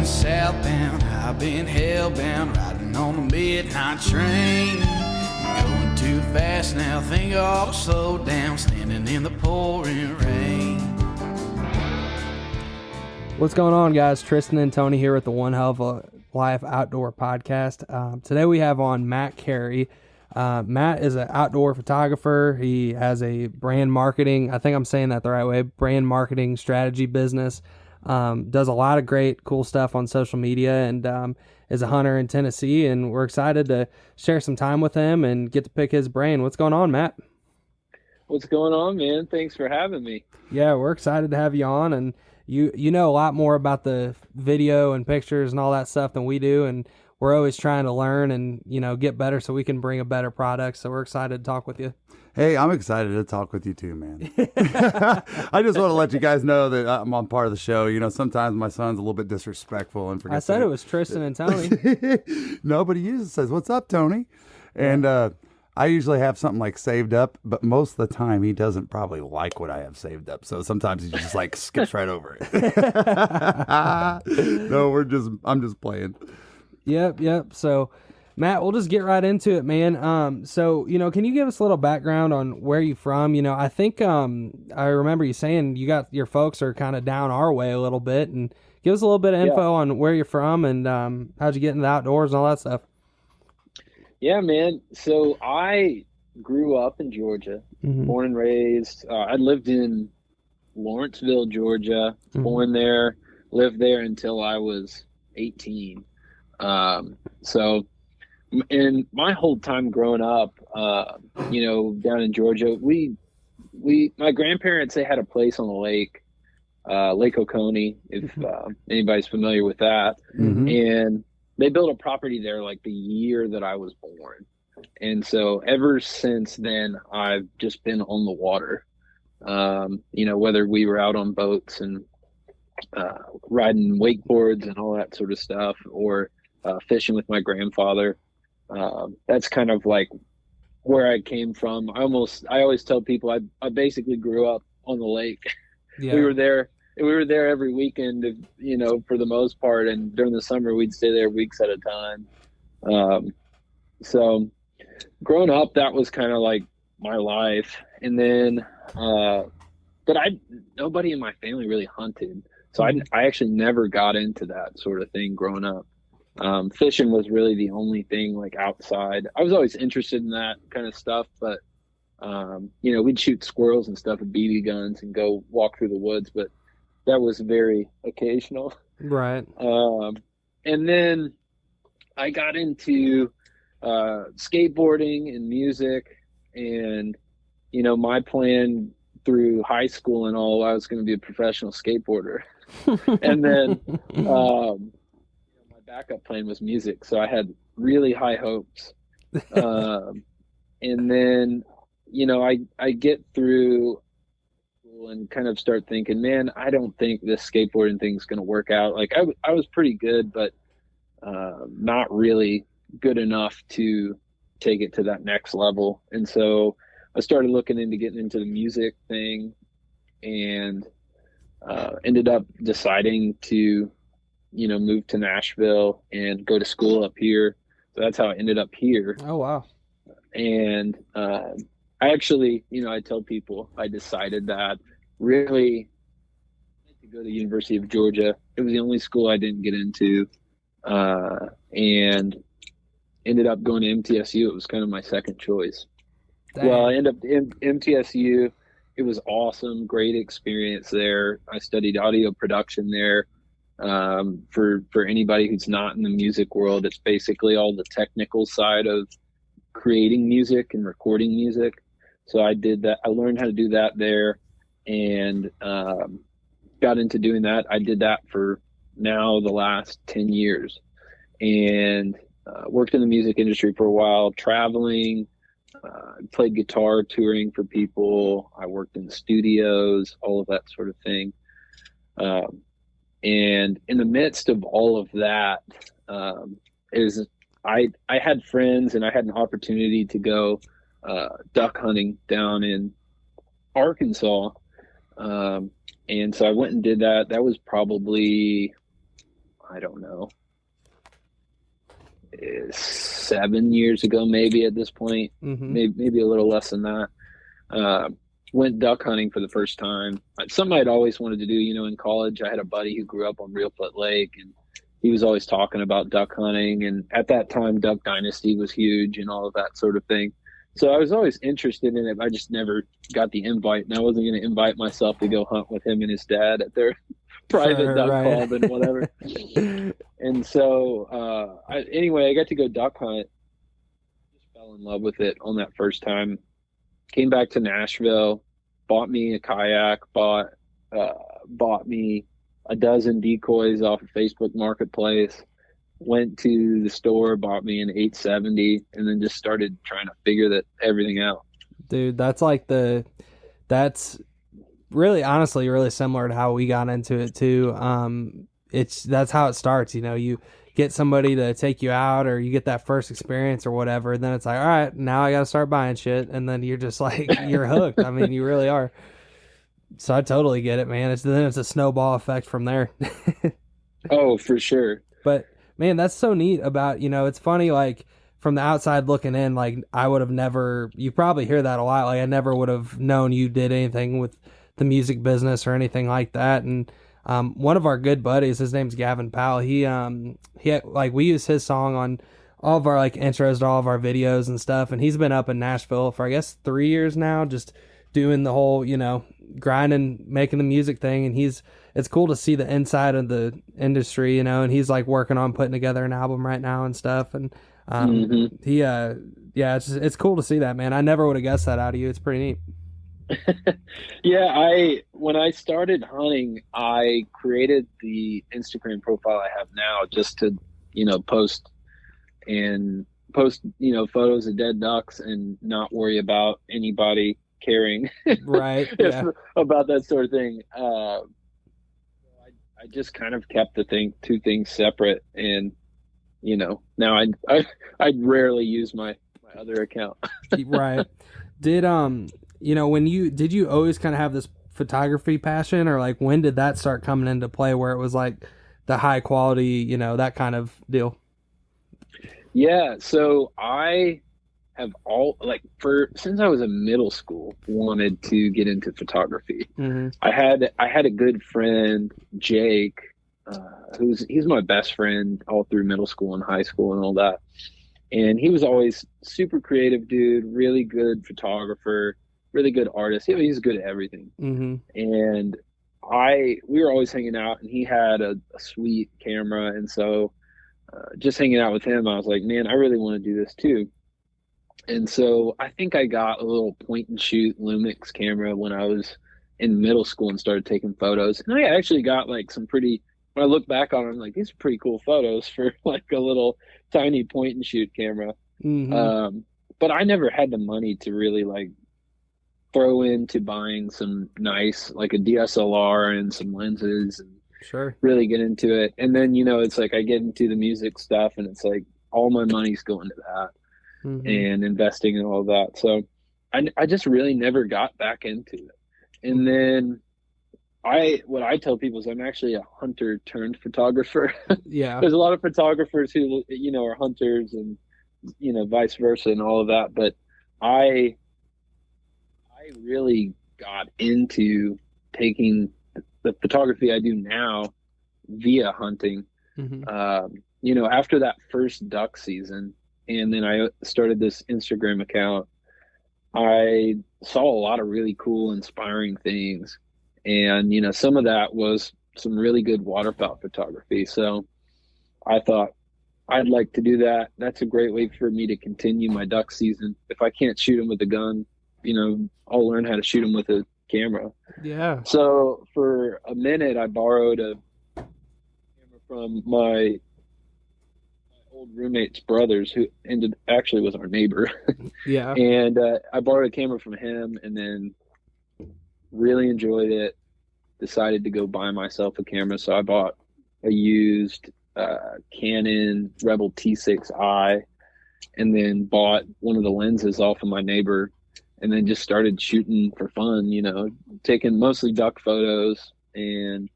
going southbound, I've been hellbound, riding on the midnight train. Going too fast now, think I ought to slow down, standing in the pouring rain. What's going on, guys? Tristan and Tony here with the One Hell of a Life Outdoor Podcast. Today we have on Matt Carey. Matt is an outdoor photographer. He has a brand marketing, I think I'm saying that the right way, brand marketing strategy business. Does a lot of great, cool stuff on social media, and is a hunter in Tennessee. And we're excited to share some time with him and get to pick his brain. What's going on, Matt? What's going on, man? Thanks for having me. Yeah, we're excited to have you on. And you know a lot more about the video and pictures and all that stuff than we do. And we're always trying to learn and, get better so we can bring a better product. So we're excited to talk with you. Hey, I'm excited to talk with you too, man. I just want to let you guys know that I'm on part of the show. Sometimes my son's a little bit disrespectful and forgets. I said it was Tristan and Tony. No, but he usually says, "What's up, Tony?" And I usually have something like saved up, but most of the time he doesn't probably like what I have saved up. So sometimes he just like skips right over it. No, I'm just playing. Yep. So, Matt, we'll just get right into it, man. So, can you give us a little background on where you're from? I think I remember you saying your folks are kind of down our way a little bit, and give us a little bit of info on where you're from and how'd you get into the outdoors and all that stuff. Yeah, man. So I grew up in Georgia, born and raised. I lived in Lawrenceville, Georgia, born there, lived there until I was 18. So in my whole time growing up, down in Georgia, my grandparents, they had a place on the lake, Lake Oconee, if anybody's familiar with that. And they built a property there like the year that I was born. And so ever since then, I've just been on the water, whether we were out on boats and riding wakeboards and all that sort of stuff, or fishing with my grandfather. That's kind of like where I came from. I always tell people I basically grew up on the lake. Yeah. We were there every weekend, for the most part. And during the summer, we'd stay there weeks at a time. So growing up, that was kind of like my life. And then, but nobody in my family really hunted. So I actually never got into that sort of thing growing up. Fishing was really the only thing like outside. I was always interested in that kind of stuff, but, we'd shoot squirrels and stuff with BB guns and go walk through the woods, but that was very occasional. Right. And then I got into skateboarding and music, and, my plan through high school and all, I was going to be a professional skateboarder. And then my backup plan was music, so I had really high hopes. And then, I get through and kind of start thinking, man, I don't think this skateboarding thing's going to work out. Like I was pretty good, but not really good enough to take it to that next level. And so I started looking into getting into the music thing, and ended up deciding to, move to Nashville and go to school up here. So that's how I ended up here. Oh, wow. And I actually, I tell people I decided that really to go to the University of Georgia. It was the only school I didn't get into, and ended up going to MTSU. It was kind of my second choice. Dang. Well, I ended up in MTSU. It was awesome. Great experience there. I studied audio production there. For anybody who's not in the music world, it's basically all the technical side of creating music and recording music. So I did that. I learned how to do that there, and got into doing that. I did that for now the last 10 years, and worked in the music industry for a while, traveling, played guitar, touring for people. I worked in studios, all of that sort of thing. And in the midst of all of that, I had friends, and I had an opportunity to go duck hunting down in Arkansas. And so I went and did that. That was probably, I don't know, 7 years ago, maybe at this point, maybe a little less than that. Went duck hunting for the first time. Something I'd always wanted to do, in college. I had a buddy who grew up on Reelfoot Lake, and he was always talking about duck hunting. And at that time, Duck Dynasty was huge and all of that sort of thing. So I was always interested in it. I just never got the invite, and I wasn't going to invite myself to go hunt with him and his dad at their private duck club and whatever. And so, anyway, I got to go duck hunt. Just fell in love with it on that first time. Came back to Nashville, bought me a kayak, bought me a dozen decoys off of Facebook Marketplace, went to the store, bought me an 870, and then just started trying to figure everything out. Dude, that's really, honestly, really similar to how we got into it too. That's how it starts. You get somebody to take you out, or you get that first experience or whatever, and then it's like, all right, now I got to start buying shit, and then you're just like, you're hooked. I mean, you really are. So I totally get it, man. It's a snowball effect from there. Oh, for sure. But man, that's so neat about, it's funny, like from the outside looking in, like I would have never, you probably hear that a lot. Like I never would have known you did anything with the music business or anything like that. And one of our good buddies, his name's Gavin Powell. He like we use his song on all of our like intros to all of our videos and stuff. And he's been up in Nashville for I guess 3 years now, just doing the whole, grinding, making the music thing. And it's cool to see the inside of the industry, and he's like working on putting together an album right now and stuff. And it's cool to see that, man. I never would have guessed that out of you. It's pretty neat. Yeah, when I started hunting, I created the Instagram profile I have now just to, post photos of dead ducks and not worry about anybody caring right about that sort of thing. I just kind of kept the two things separate, and now I'd rarely use my other account. Right. Did did you always kind of have this photography passion, or like when did that start coming into play where it was like the high quality, that kind of deal? Yeah, so I have since I was in middle school wanted to get into photography. I had a good friend, Jake, he's my best friend all through middle school and high school and all that. And he was always super creative dude, really good photographer, really good artist. He's good at everything. And we were always hanging out, and he had a sweet camera. And so just hanging out with him, I was like, man, I really want to do this too. And so I think I got a little point and shoot Lumix camera when I was in middle school and started taking photos. And I actually got like some pretty, when I look back on them, I'm like, these are pretty cool photos for like a little tiny point and shoot camera. But I never had the money to really like throw into buying some nice, like a DSLR and some lenses and really get into it. And then, it's like I get into the music stuff, and it's like all my money's going to that and investing in all of that. So I just really never got back into it. And then what I tell people is I'm actually a hunter turned photographer. Yeah. There's a lot of photographers who, are hunters and, vice versa and all of that. But I really got into taking the photography I do now via hunting. After that first duck season, and then I started this Instagram account, I saw a lot of really cool, inspiring things. And, some of that was some really good waterfowl photography. So I thought I'd like to do that. That's a great way for me to continue my duck season. If I can't shoot them with a gun, I'll learn how to shoot them with a camera. Yeah. So for a minute, I borrowed a camera from my old roommate's brothers, who actually was our neighbor. Yeah. And I borrowed a camera from him, and then really enjoyed it. Decided to go buy myself a camera, so I bought a used Canon Rebel T6i, and then bought one of the lenses off of my neighbor, and then just started shooting for fun, taking mostly duck photos. And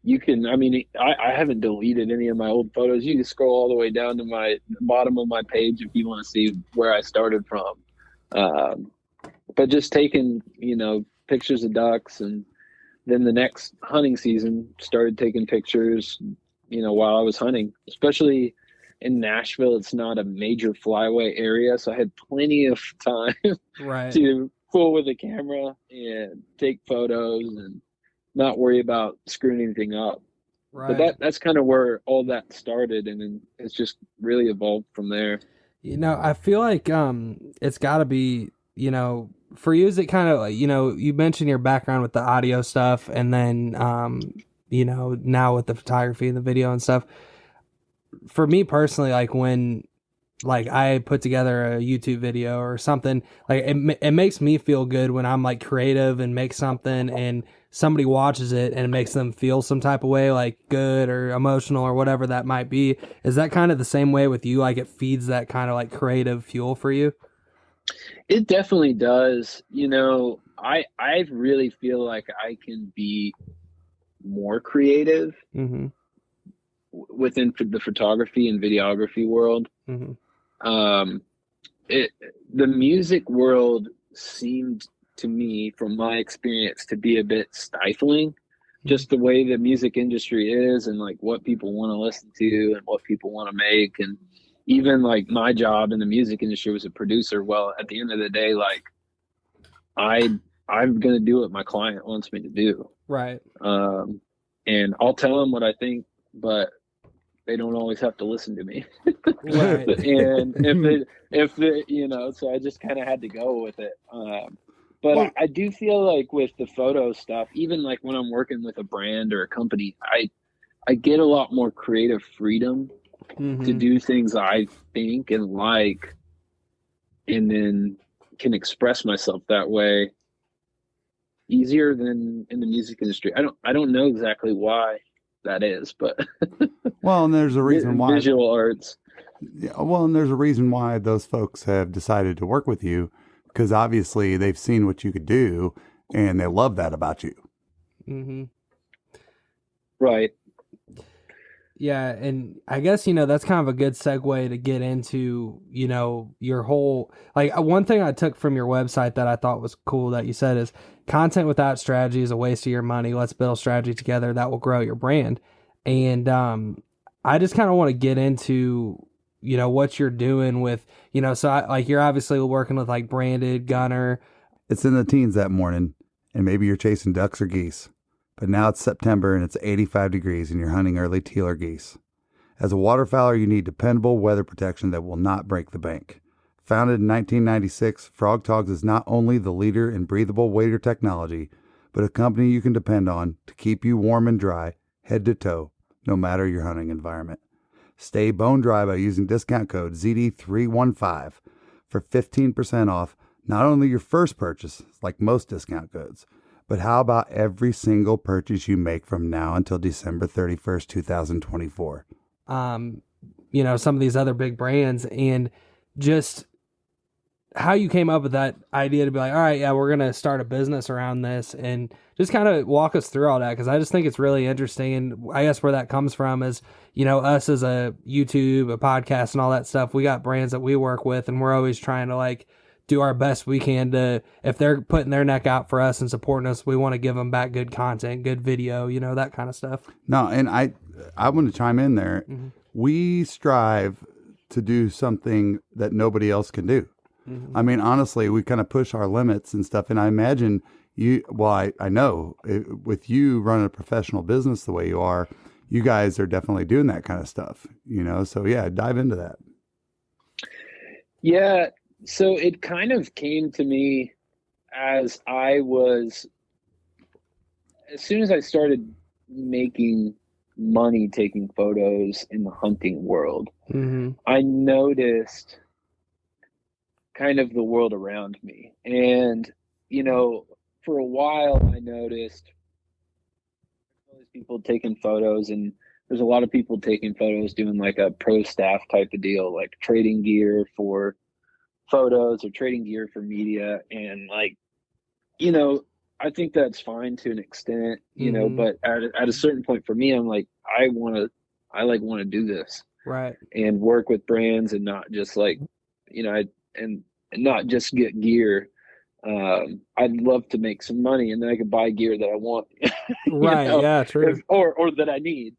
you can, I mean, I haven't deleted any of my old photos. You can scroll all the way down to my bottom of my page if you want to see where I started from. But just taking, pictures of ducks, and then the next hunting season started taking pictures, while I was hunting, especially in Nashville. It's not a major flyway area, so I had plenty of time Right. to pull with a camera and take photos and not worry about screwing anything up. Right. But that's kind of where all that started, and then it's just really evolved from there. I feel like it's got to be, for you, is it kind of like, you mentioned your background with the audio stuff, and then now with the photography and the video and stuff. For me personally, like when I put together a YouTube video or something, like it makes me feel good when I'm like creative and make something and somebody watches it and it makes them feel some type of way, like good or emotional or whatever that might be. Is that kind of the same way with you? Like it feeds that kind of like creative fuel for you? It definitely does. I really feel like I can be more creative Mm-hmm. within the photography and videography world. Mm-hmm. The music world seemed to me, from my experience, to be a bit stifling. Just the way the music industry is, and like what people want to listen to and what people want to make. And even like my job in the music industry was a producer. Well, at the end of the day, like I'm going to do what my client wants me to do. Right. And I'll tell them what I think, but they don't always have to listen to me. Right. And if they, so I just kind of had to go with it. But I do feel like with the photo stuff, even like when I'm working with a brand or a company, I get a lot more creative freedom Mm-hmm. to do things I think and like, and then can express myself that way easier than in the music industry. I don't know exactly why that is, but well, and there's a reason why visual arts. Yeah, well, and there's a reason why those folks have decided to work with you, because obviously they've seen what you could do and they love that about you. Mm-hmm. Right. Yeah, and I guess, that's kind of a good segue to get into, your whole, like one thing I took from your website that I thought was cool that you said is content without strategy is a waste of your money. Let's build strategy together that will grow your brand. And I just kind of want to get into, what you're doing with, so you're obviously working with like Branded, Gunner. It's in the teens that morning, and maybe you're chasing ducks or geese. But now it's September and it's 85 degrees and you're hunting early teal or geese. As a waterfowler, you need dependable weather protection that will not break the bank. Founded in 1996, Frog Togs is not only the leader in breathable wader technology, but a company you can depend on to keep you warm and dry, head to toe, no matter your hunting environment. Stay bone dry by using discount code ZD315 for 15% off not only your first purchase, like most discount codes, but how about every single purchase you make from now until December 31st, 2024? Some of these other big brands, and just how you came up with that idea to be like, all right, yeah, we're going to start a business around this, and just kind of walk us through all that. Cause I just think it's really interesting. And I guess where that comes from is, us as a YouTube, a podcast and all that stuff, we got brands that we work with, and we're always trying to like do our best we can to, if they're putting their neck out for us and supporting us, we want to give them back good content, good video, that kind of stuff. No, and I want to chime in there. Mm-hmm. We strive to do something that nobody else can do. Mm-hmm. I mean, honestly, we kind of push our limits and stuff. And I imagine I know with you running a professional business the way you are, you guys are definitely doing that kind of stuff, so yeah, dive into that. Yeah. So it kind of came to me as soon as I started making money taking photos in the hunting world, mm-hmm. I noticed kind of the world around me. And, for a while I noticed all these people taking photos, and there's a lot of people taking photos doing like a pro staff type of deal, like trading gear for photos or trading gear for media. And like, I think that's fine to an extent, you know, but at a certain point for me, I'm like, I want to do this. Right. And work with brands and not just like, you know, and not just get gear. I'd love to make some money and then I could buy gear that I want. Right. know, yeah, true. or that I need.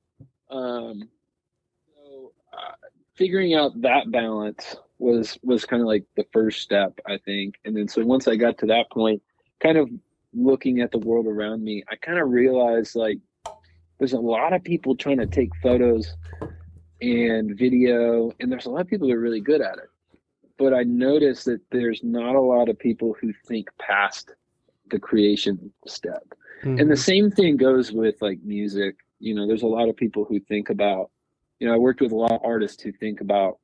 Figuring out that balance was kind of like the first step, I think. And then so once I got to that point, kind of looking at the world around me, I kind of realized like there's a lot of people trying to take photos and video, and there's a lot of people that are really good at it. But I noticed that there's not a lot of people who think past the creation step. And the same thing goes with like music. You know, there's a lot of people who think about, you know, I worked with a lot of artists who think about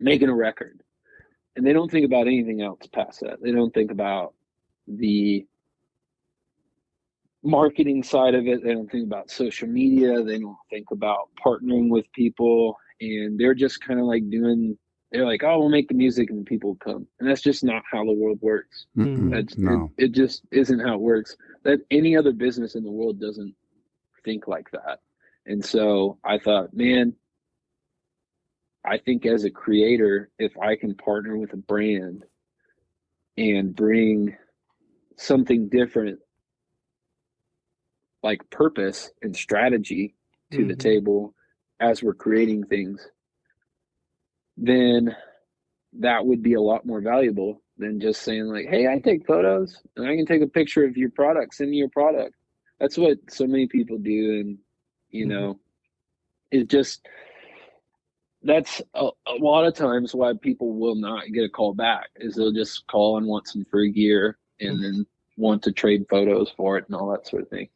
making a record, and they don't think about anything else past that. They don't think about the marketing side of it. They don't think about social media. They don't think about partnering with people, and they're just kind of like they're like, oh, we'll make the music and people will come. And that's just not how the world works. No. It just isn't how it works. That any other business in the world doesn't think like that. And so I thought, man, I think as a creator, if I can partner with a brand and bring something different, like purpose and strategy to the table as we're creating things, then that would be a lot more valuable than just saying like, hey, I take photos and I can take a picture of your product, send me your product. That's what so many people do. And, you know, it just, that's a lot of times why people will not get a call back, is they'll just call and want some free gear and then want to trade photos for it and all that sort of thing.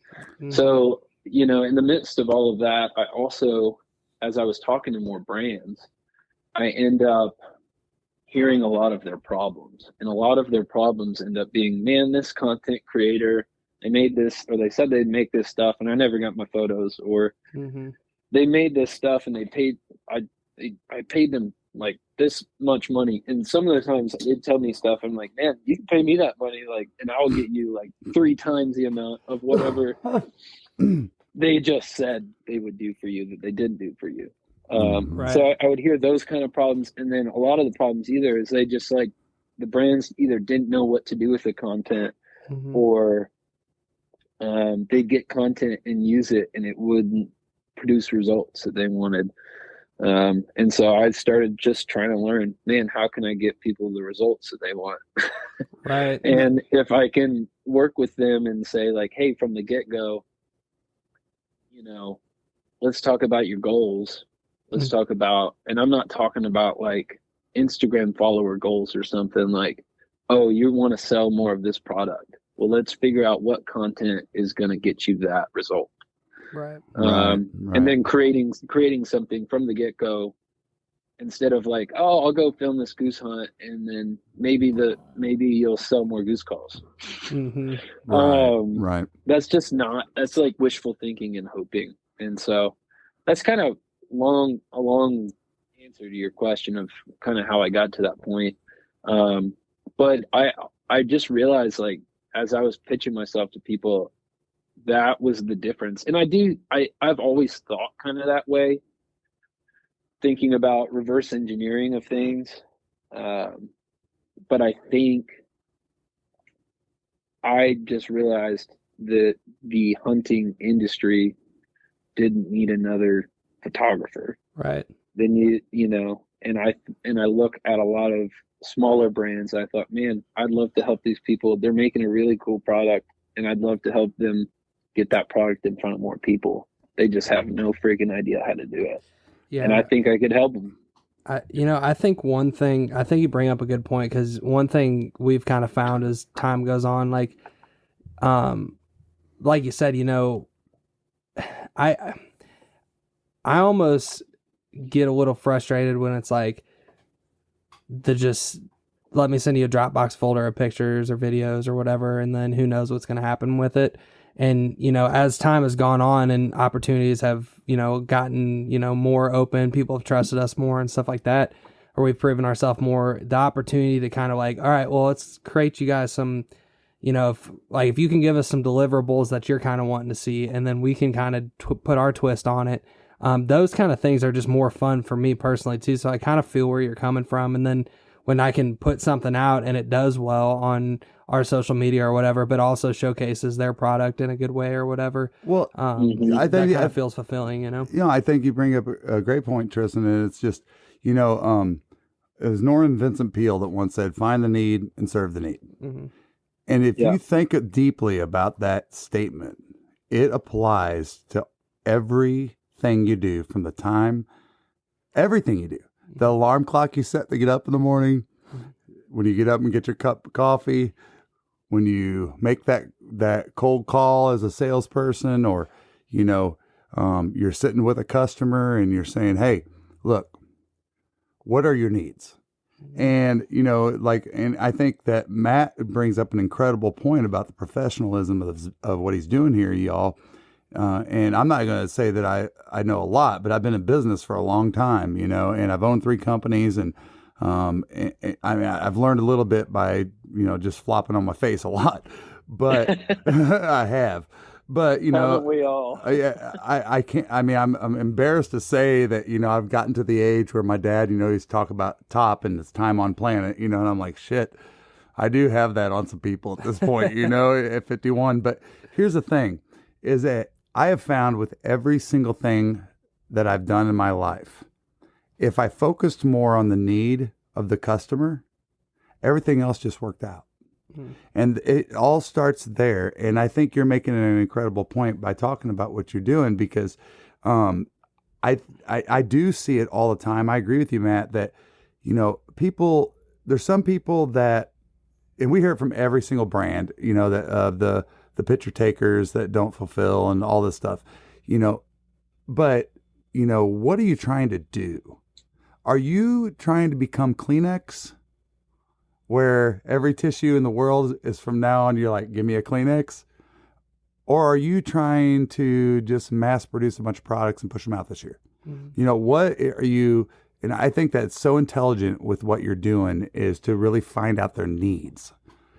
So, you know, in the midst of all of that, I also, as I was talking to more brands, I end up hearing a lot of their problems, and a lot of their problems end up being, man, this content creator, they made this, or they said they'd make this stuff and I never got my photos, or they made this stuff and they paid, I paid them like this much money. And some of the times they'd tell me stuff, I'm like, man, you can pay me that money, like, and I'll get you like 3 times the amount of whatever they just said they would do for you that they didn't do for you. So I would hear those kind of problems. And then a lot of the problems either is they just like, the brands either didn't know what to do with the content, or they'd get content and use it and it wouldn't produce results that they wanted. And so I started just trying to learn, man, how can I get people the results that they want? Right. And if I can work with them and say like, hey, from the get-go, you know, let's talk about your goals. Let's talk about, and I'm not talking about like Instagram follower goals or something like, oh, you want to sell more of this product. Well, let's figure out what content is going to get you that result. Right. And then creating something from the get-go, instead of like, oh, I'll go film this goose hunt and then maybe you'll sell more goose calls. Right. That's like wishful thinking and hoping. And so that's kind of a long answer to your question of kind of how I got to that point. But I just realized, like, as I was pitching myself to people, that was the difference. And I've always thought kind of that way, thinking about reverse engineering of things. But I think I just realized that the hunting industry didn't need another photographer. Right. Then you know, and I look at a lot of smaller brands. I thought, man, I'd love to help these people. They're making a really cool product, and I'd love to help them get that product in front of more people. They just have no freaking idea how to do it. Yeah. And I think I could help them. I think one thing, I think you bring up a good point, because one thing we've kind of found as time goes on, like you said, you know, I almost get a little frustrated when it's like, just let me send you a Dropbox folder of pictures or videos or whatever, and then who knows what's going to happen with it. And, you know, as time has gone on and opportunities have, you know, gotten, you know, more open, people have trusted us more and stuff like that, or we've proven ourselves more, the opportunity to kind of like, all right, well, let's create you guys some, you know, if you can give us some deliverables that you're kind of wanting to see, and then we can kind of put our twist on it. Those kind of things are just more fun for me personally too. So I kind of feel where you're coming from. And then when I can put something out and it does well on our social media or whatever, but also showcases their product in a good way or whatever. Well, I think that kind of feels fulfilling, you know? You know, I think you bring up a great point, Tristan, and it's just, you know, it was Norman Vincent Peale that once said, find the need and serve the need. Mm-hmm. And if you think deeply about that statement, it applies to everything you do from the time, everything you do. The alarm clock you set to get up in the morning, when you get up and get your cup of coffee, when you make that cold call as a salesperson, or, you know, you're sitting with a customer and you're saying, hey, look, what are your needs? And, you know, and I think that Matt brings up an incredible point about the professionalism of what he's doing here, y'all. And I'm not going to say that I know a lot, but I've been in business for a long time, you know, and I've owned 3 companies, and I mean, I've learned a little bit by, you know, just flopping on my face a lot, but I have. But, you know, we all. I can't. I mean, I'm embarrassed to say that, you know, I've gotten to the age where my dad, you know, he's talk about top and it's time on planet, you know, and I'm like, shit, I do have that on some people at this point, you know, at 51. But here's the thing, is that I have found with every single thing that I've done in my life, if I focused more on the need of the customer, everything else just worked out. And it all starts there. And I think you're making an incredible point by talking about what you're doing, because I do see it all the time. I agree with you, Matt, that, you know, there's some people that, and we hear it from every single brand, you know, that the picture takers that don't fulfill and all this stuff, you know, but, you know, what are you trying to do? Are you trying to become Kleenex, where every tissue in the world is from now on, you're like, give me a Kleenex? Or are you trying to just mass produce a bunch of products and push them out this year? Mm-hmm. You know, what are you, and I think that's so intelligent with what you're doing, is to really find out their needs,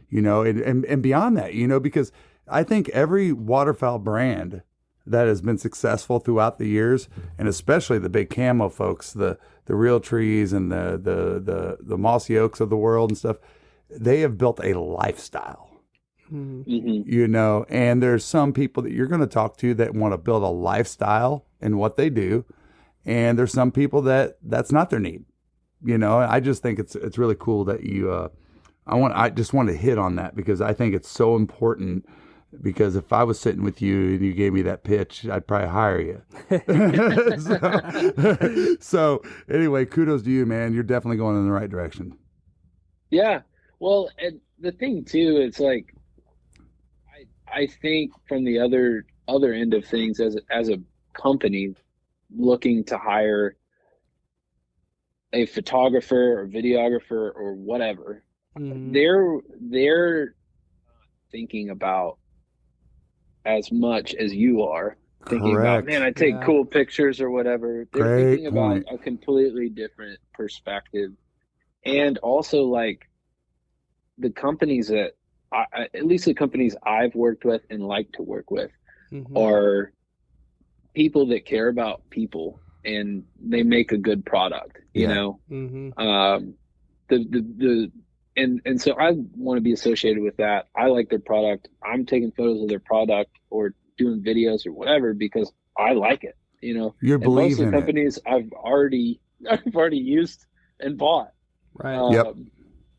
you know, and beyond that, you know, because I think every waterfowl brand that has been successful throughout the years, and especially the big camo folks, the Real Trees and the Mossy Oaks of the world and stuff, they have built a lifestyle, you know, and there's some people that you're going to talk to that want to build a lifestyle in what they do. And there's some people that's not their need, you know. I just think it's really cool that you, I just want to hit on that, because I think it's so important. Because if I was sitting with you and you gave me that pitch, I'd probably hire you. So anyway, kudos to you, man. You're definitely going in the right direction. Yeah. Well, and the thing too, it's like, I think from the other end of things, as a company looking to hire a photographer or videographer or whatever, they're thinking about as much as you are thinking about, man, I take cool pictures or whatever. They're thinking about a completely different perspective. And also, like, the companies that at least the companies I've worked with and like to work with are people that care about people, and they make a good product, you know. And so I want to be associated with that. I like their product. I'm taking photos of their product or doing videos or whatever because I like it, you know. You're believing most of the companies I've already used and bought. Right.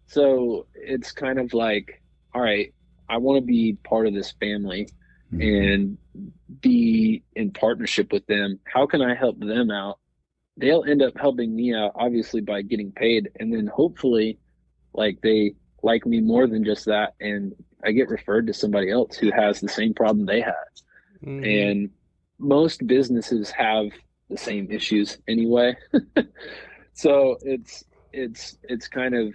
So it's kind of like, all right, I want to be part of this family and be in partnership with them. How can I help them out? They'll end up helping me out, obviously, by getting paid. And then hopefully, like, they like me more than just that, and I get referred to somebody else who has the same problem they had. And most businesses have the same issues anyway. So it's kind of,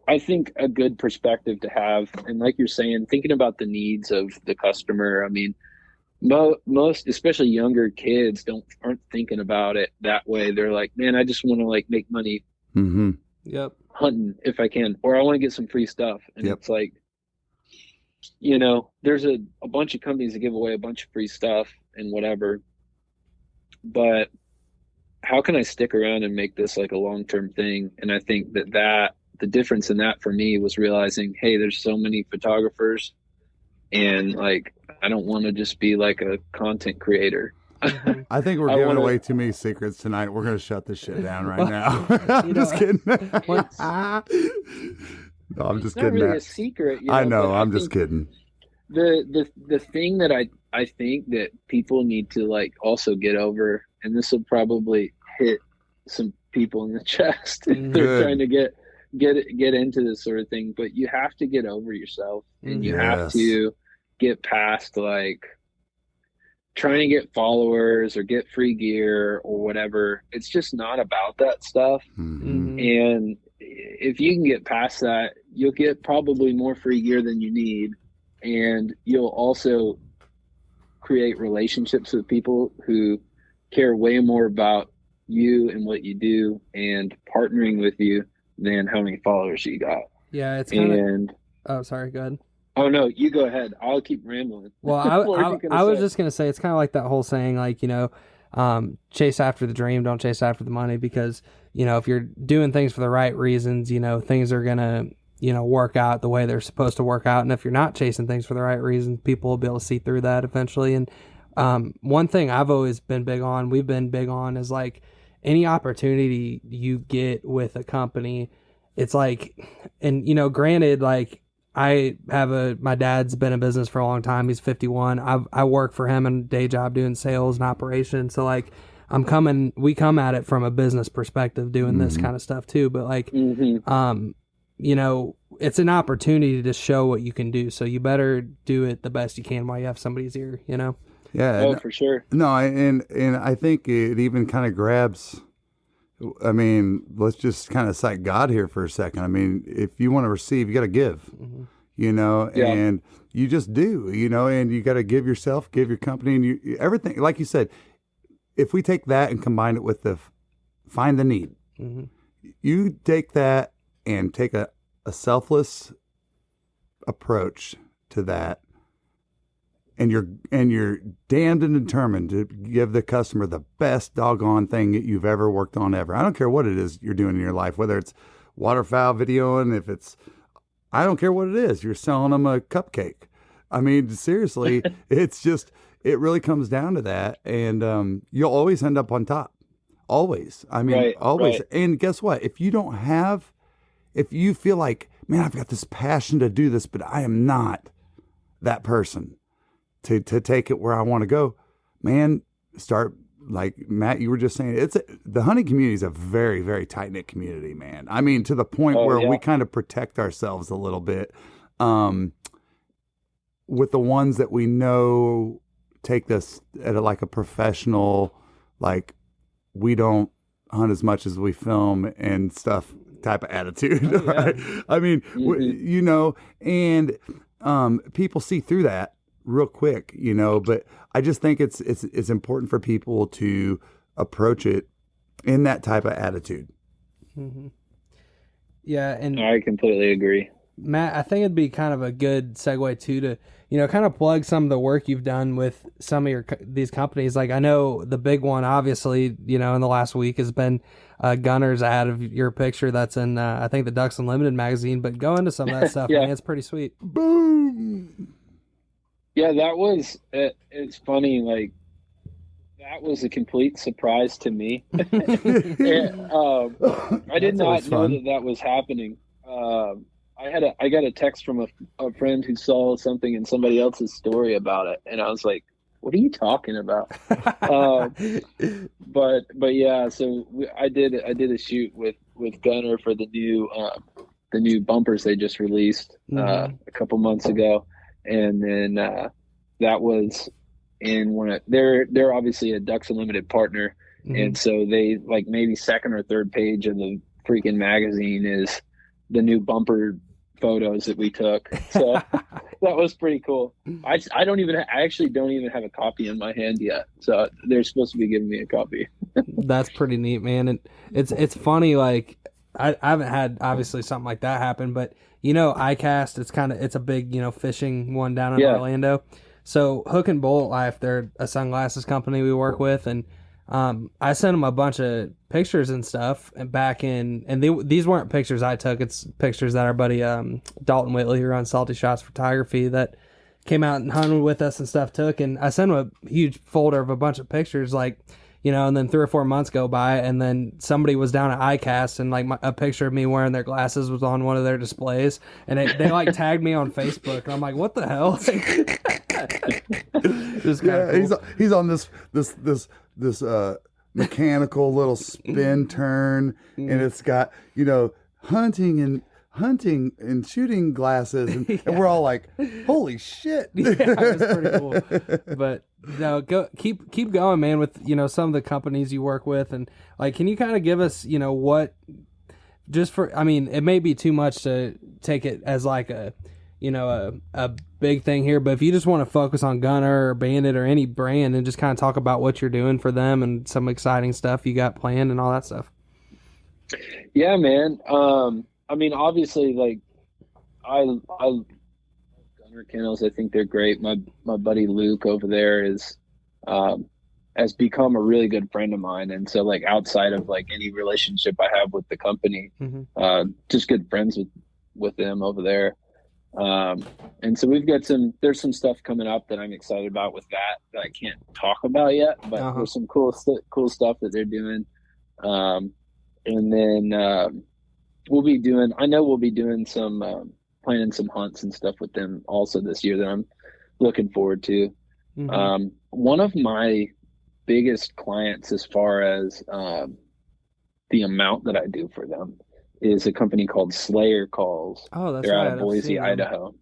I think, a good perspective to have. And like you're saying, thinking about the needs of the customer. I mean, most, especially younger kids, aren't thinking about it that way. They're like, man, I just want to, like, make money hunting if I can, or I want to get some free stuff. And it's like, you know, there's a bunch of companies that give away a bunch of free stuff and whatever, but how can I stick around and make this like a long-term thing? And I think that the difference in that for me was realizing, hey, there's so many photographers, and like, I don't want to just be like a content creator. I think we're giving away too many secrets tonight. We're going to shut this shit down right now. I'm just kidding. No, I'm just kidding. It's not really a secret. I know. I'm just kidding. The thing that I think that people need to like also get over, and this will probably hit some people in the chest if they're trying to get into this sort of thing, but you have to get over yourself, and you have to get past like trying to get followers or get free gear or whatever. It's just not about that stuff. And if you can get past that, you'll get probably more free gear than you need, and you'll also create relationships with people who care way more about you and what you do and partnering with you than how many followers you got. Yeah, it's kind of... Oh, sorry, go ahead. Oh, no, you go ahead. I'll keep rambling. Well, I was just going to say, it's kind of like that whole saying, like, you know, chase after the dream, don't chase after the money, because, you know, if you're doing things for the right reasons, you know, things are going to, you know, work out the way they're supposed to work out. And if you're not chasing things for the right reasons, people will be able to see through that eventually. And one thing I've always been big on, we've been big on, is like any opportunity you get with a company, it's like, and, you know, granted, like, my dad's been in business for a long time. He's 51. I work for him in a day job doing sales and operations. So like we come at it from a business perspective doing this kind of stuff too. But like, you know, it's an opportunity to show what you can do. So you better do it the best you can while you have somebody's ear, you know? Yeah. Oh, for sure. No, and I think it even kind of grabs, I mean, let's just kind of cite God here for a second. I mean, if you want to receive, you got to give, you know, and you just do, you know, and you got to give yourself, give your company, and everything. Like you said, if we take that and combine it with find the need, you take that and take a selfless approach to that, and you're damned and determined to give the customer the best doggone thing that you've ever worked on ever. I don't care what it is you're doing in your life, whether it's waterfowl videoing, I don't care what it is. You're selling them a cupcake. I mean, seriously, it's just, it really comes down to that. And you'll always end up on top. Always. I mean, always. Right. And guess what? If you feel like, man, I've got this passion to do this, but I am not that person to take it where I want to go, man, start, like Matt, you were just saying, the hunting community is a very, very tight-knit community, man. I mean, to the point where we kind of protect ourselves a little bit with the ones that we know take this at like a professional, like, we don't hunt as much as we film and stuff type of attitude. Right? I mean, you know, and people see through that real quick, you know, but I just think it's important for people to approach it in that type of attitude. Yeah. And I completely agree. Matt, I think it'd be kind of a good segue too to, you know, kind of plug some of the work you've done with some of these companies. Like, I know the big one, obviously, you know, in the last week has been Gunner's ad of your picture that's in, I think, the Ducks Unlimited magazine, but go into some of that stuff, man. It's pretty sweet. Boom. Yeah, that was, it's funny, like, that was a complete surprise to me. I did not know that was happening. I got a text from a friend who saw something in somebody else's story about it, and I was like, "What are you talking about?" But yeah, so I did a shoot with Gunner for the new bumpers they just released a couple months ago, and then that was in one of they're obviously a Ducks Unlimited partner, and so they, like, maybe second or third page of the freaking magazine is the new bumper photos that we took. So that was pretty cool. I actually don't even have a copy in my hand yet, so they're supposed to be giving me a copy. That's pretty neat, man. And it's funny, like, I haven't had obviously something like that happen, but iCast, it's a big, fishing one down in Orlando. So Hook and Bullet Life, they're a sunglasses company we work with, and I sent them a bunch of pictures and stuff these weren't pictures I took. It's pictures that our buddy Dalton Whitley, who runs Salty Shots Photography, that came out and hunted with us and stuff, took. And I sent them a huge folder of a bunch of pictures, and then 3 or 4 months go by, and then somebody was down at ICAST, and a picture of me wearing their glasses was on one of their displays, and they tagged me on Facebook, and I'm like, what the hell? Cool. He's on this mechanical little spin turn, and it's got hunting and shooting glasses, and we're all like, holy shit. Yeah, it was pretty cool. But no, keep going, man, with some of the companies you work with, and can you kind of give us what, just for, it may be too much to take it as a big thing here, but if you just want to focus on Gunner or Bandit or any brand and just kind of talk about what you're doing for them and some exciting stuff you got planned and all that stuff. Yeah, man. Obviously, I love Gunner Kennels. I think they're great. My buddy Luke over there has become a really good friend of mine, and so outside of any relationship I have with the company, just good friends with them over there. And so we've got there's some stuff coming up that I'm excited about with that I can't talk about yet, but there's some cool stuff that they're doing. And then we'll be doing some planning some hunts and stuff with them also this year that I'm looking forward to. One of my biggest clients as far as the amount that I do for them is a company called Slayer Calls. Oh, that's they're right. out of Boise, Idaho.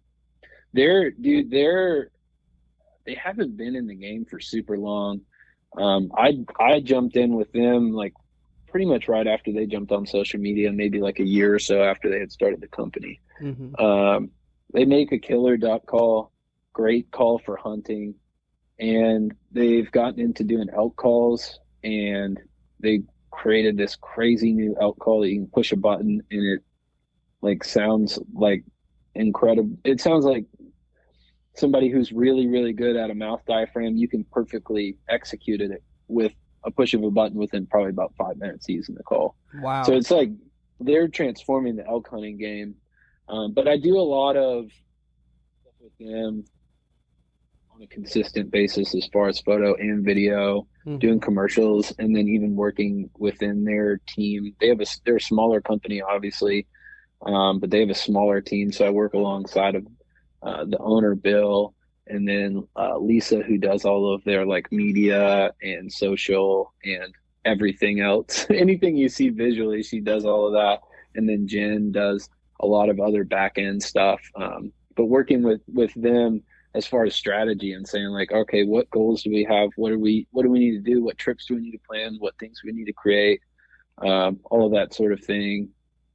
They haven't been in the game for super long. I jumped in with them pretty much right after they jumped on social media, maybe a year or so after they had started the company. They make a killer duck call, great call for hunting, and they've gotten into doing elk calls, and they created this crazy new elk call that you can push a button and it sounds incredible. It sounds like somebody who's really, really good at a mouth diaphragm. You can perfectly execute it with a push of a button within probably about 5 minutes using the call. Wow. So it's they're transforming the elk hunting game. But I do a lot of stuff with them on a consistent basis as far as photo and video, doing commercials, and then even working within their team. They're a smaller company, obviously, but they have a smaller team. So I work alongside of the owner, Bill, and then Lisa, who does all of their media and social and everything else. Anything you see visually, she does all of that. And then Jen does a lot of other back end stuff. But working with them as far as strategy and saying okay, what goals do we have? What do we need to do? What trips do we need to plan? What things we need to create? All of that sort of thing.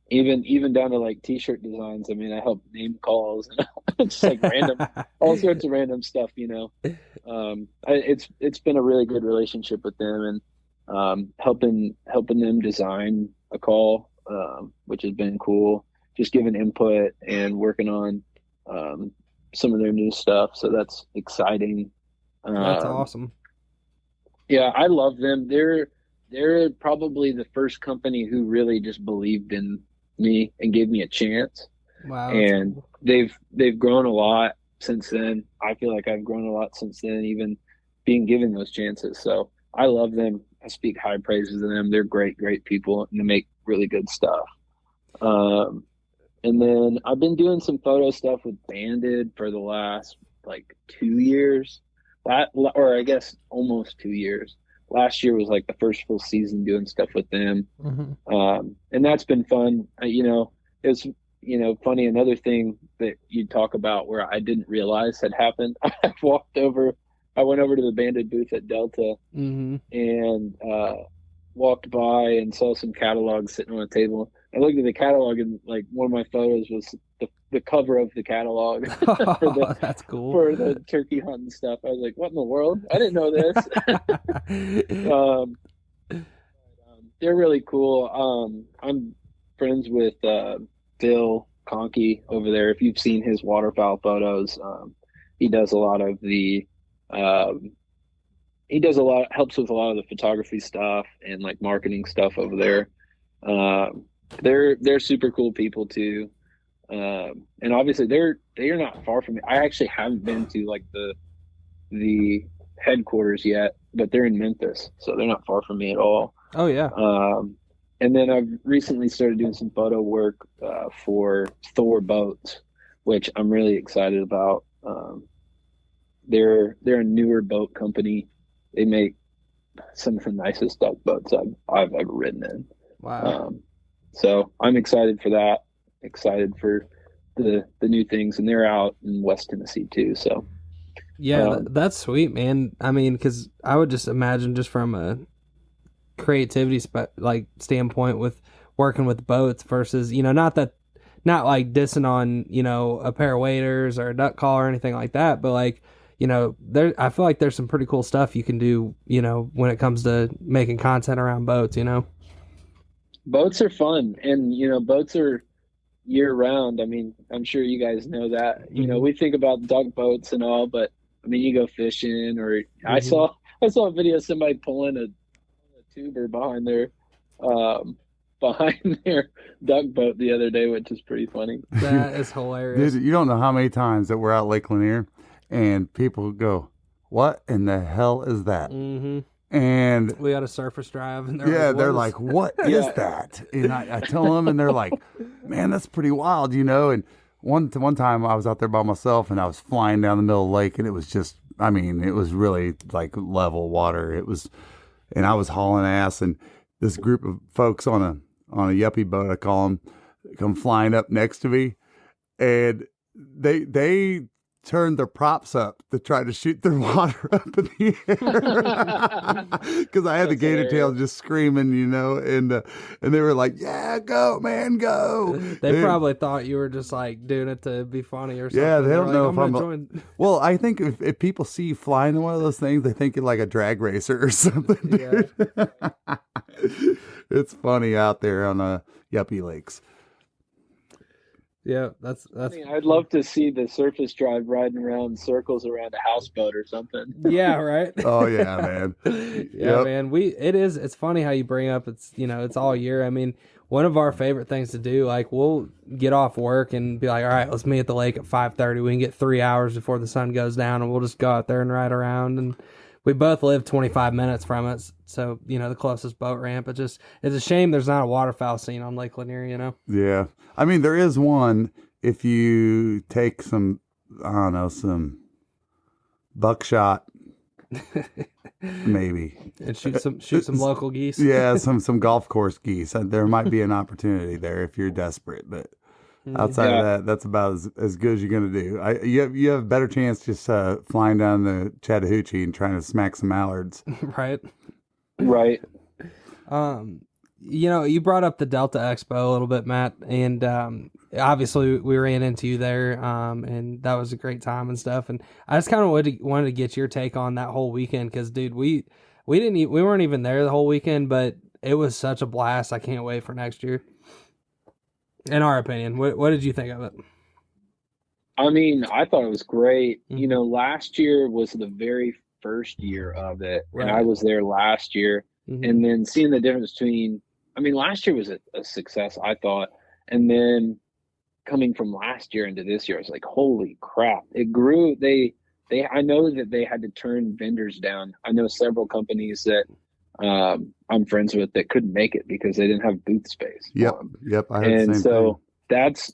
Even down to t-shirt designs. I help name calls and just random, all sorts of random stuff, It's been a really good relationship with them, and helping them design a call, which has been cool. Just giving input and working on some of their new stuff. So that's exciting. That's awesome. Yeah, I love them. They're probably the first company who really just believed in me and gave me a chance. Wow. And cool. They've grown a lot since then. I feel like I've grown a lot since then, even being given those chances. So I love them. I speak high praises of them. They're great people, and they make really good stuff. And then I've been doing some photo stuff with Banded for the last 2 years, or I guess almost 2 years. Last year was the first full season doing stuff with them. And that's been fun. It's, funny. Another thing that you talk about where I didn't realize had happened. I went over to the Banded booth at Delta and walked by and saw some catalogs sitting on a table. I looked at the catalog, and one of my photos was the cover of the catalog. That's cool. For the turkey hunting stuff. I was like, what in the world? I didn't know this. They're really cool. I'm friends with Bill Conkey over there. If you've seen his waterfowl photos, he does a lot of the helps with a lot of the photography stuff and like marketing stuff over there. They're super cool people too. And obviously they're not far from me. I actually haven't been to like the headquarters yet, but they're in Memphis, so they're not far from me at all. Oh yeah. And then I've recently started doing some photo work for Thor Boats, which I'm really excited about. They're a newer boat company. They make some of the nicest duck boats I've ever ridden in. Wow. So I'm excited for that. Excited for the new things, and they're out in West Tennessee too. So yeah, that's sweet, man. I mean, because I would just imagine, just from a creativity standpoint, with working with boats versus, not like dissing on, a pair of waders or a duck call or anything like that, but like, I feel like there's some pretty cool stuff you can do, when it comes to making content around boats. Boats are fun, and boats are year round. I mean, I'm sure you guys know that. We think about duck boats and all, but I mean, you go fishing, or I saw a video of somebody pulling a tuber behind their duck boat the other day, which is pretty funny. That is hilarious. Dude, you don't know how many times that we're out Lake Lanier and people go, "What in the hell is that?" Mm-hmm. And we had a surface drive, and they're like, "What is that?" And I tell them, and they're like, "Man, that's pretty wild," And one time I was out there by myself, and I was flying down the middle of the lake, and it was just, I mean, it was really like level water. It was, and I was hauling ass, and this group of folks on a yuppie boat, I call them, come flying up next to me, and they turned their props up to try to shoot their water up in the air because I had the gator tail just screaming, and they were like, "Yeah, go, man, go." They probably thought you were just like doing it to be funny or something. Yeah, they don't know like, if I'm. Well, I think if people see you flying in one of those things, they think you're like a drag racer or something. Dude. Yeah. It's funny out there on yuppie lakes. Yeah, that's. I mean, I'd love to see the surface drive riding around circles around a houseboat or something. Yeah, right. Oh yeah, man. Yeah, man. It's funny how you bring up it's all year. I mean, one of our favorite things to do, like, we'll get off work and be like, all right, let's meet at the lake at 5:30. We can get 3 hours before the sun goes down, and we'll just go out there and ride around. And we both live 25 minutes from it, so the closest boat ramp. It's a shame there's not a waterfowl scene on Lake Lanier. Yeah, I mean, there is one if you take some, I don't know, some buckshot, maybe, and shoot some local geese. Yeah, some golf course geese. There might be an opportunity there if you're desperate, but. Outside of that, that's about as good as you're going to do. You have a better chance just flying down the Chattahoochee and trying to smack some mallards. Right. You brought up the Delta Expo a little bit, Matt, and obviously we ran into you there, and that was a great time and stuff. And I just kind of wanted to get your take on that whole weekend, because, dude, we weren't even there the whole weekend, but it was such a blast. I can't wait for next year. In our opinion, what did you think of it? I mean, I thought it was great. Mm-hmm. Last year was the very first year of it, right. And I was there last year. Mm-hmm. And then seeing the difference between, last year was a success, I thought. And then coming from last year into this year, I was like, holy crap. It grew. I know that they had to turn vendors down. I know several companies that I'm friends with that couldn't make it because they didn't have booth space. Yep. I heard the same thing.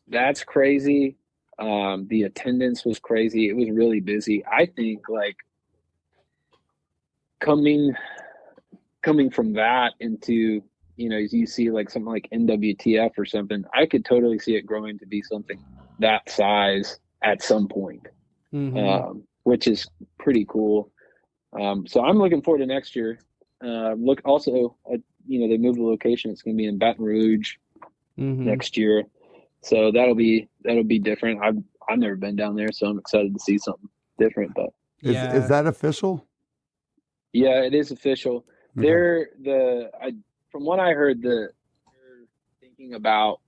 That's crazy. The attendance was crazy. It was really busy. I think, like, coming from that into, you see like something like NWTF or something, I could totally see it growing to be something that size at some point, which is pretty cool. So I'm looking forward to next year. Look, also, they moved the location. It's going to be in Baton Rouge next year, so that'll be different. I've never been down there, so I'm excited to see something different. But is that official? Yeah, it is official. Okay. From what I heard, they're thinking about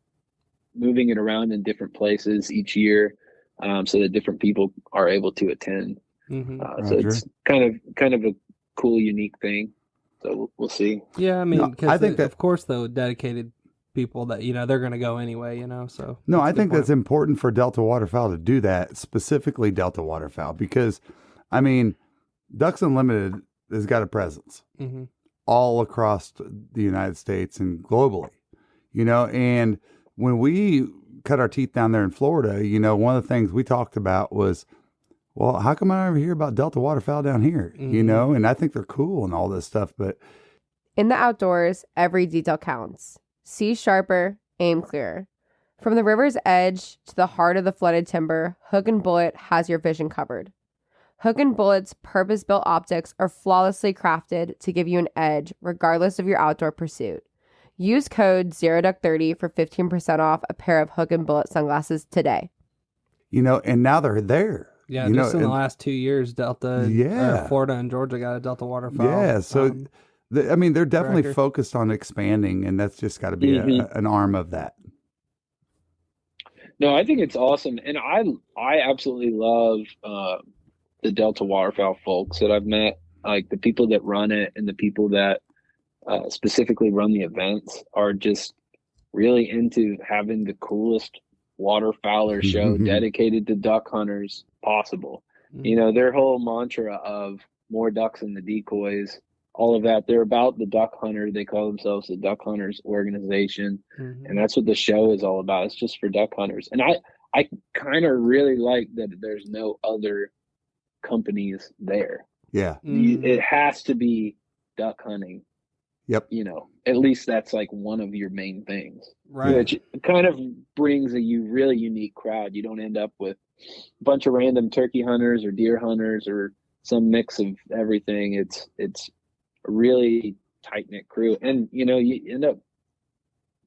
moving it around in different places each year, so that different people are able to attend. So it's kind of a cool, unique thing. So we'll see. Yeah, I mean, No, I think that, of course, though, dedicated people that, they're going to go anyway, so. No, I think that's important for Delta waterfowl to do that, specifically Delta waterfowl, because, I mean, Ducks Unlimited has got a presence all across the United States and globally, and when we cut our teeth down there in Florida, one of the things we talked about was, well, how come I never hear about Delta waterfowl down here? And I think they're cool and all this stuff, but in the outdoors, every detail counts. See sharper, aim clearer. From the river's edge to the heart of the flooded timber, Hook and Bullet has your vision covered. Hook and Bullet's purpose-built optics are flawlessly crafted to give you an edge regardless of your outdoor pursuit. Use code ZeroDuck30 for 15% off a pair of Hook and Bullet sunglasses today. And now they're there. Yeah, just in the last 2 years, Delta, Florida and Georgia got a Delta waterfowl. Yeah, so they're definitely focused on expanding, and that's just got to be an arm of that. No, I think it's awesome, and I absolutely love the Delta waterfowl folks that I've met. Like the people that run it and the people that specifically run the events are just really into having the coolest waterfowler show dedicated to duck hunters possible. Their whole mantra of more ducks in the decoys, all of that, they're about the duck hunter. They call themselves the Duck Hunters Organization. And that's what the show is all about. It's just for duck hunters. And I kind of really like that there's no other companies there. Yeah. It has to be duck hunting. Yep. At least that's like one of your main things. Right. Which kind of brings a really unique crowd. You don't end up with a bunch of random turkey hunters or deer hunters or some mix of everything. It's a really tight-knit crew. And, you end up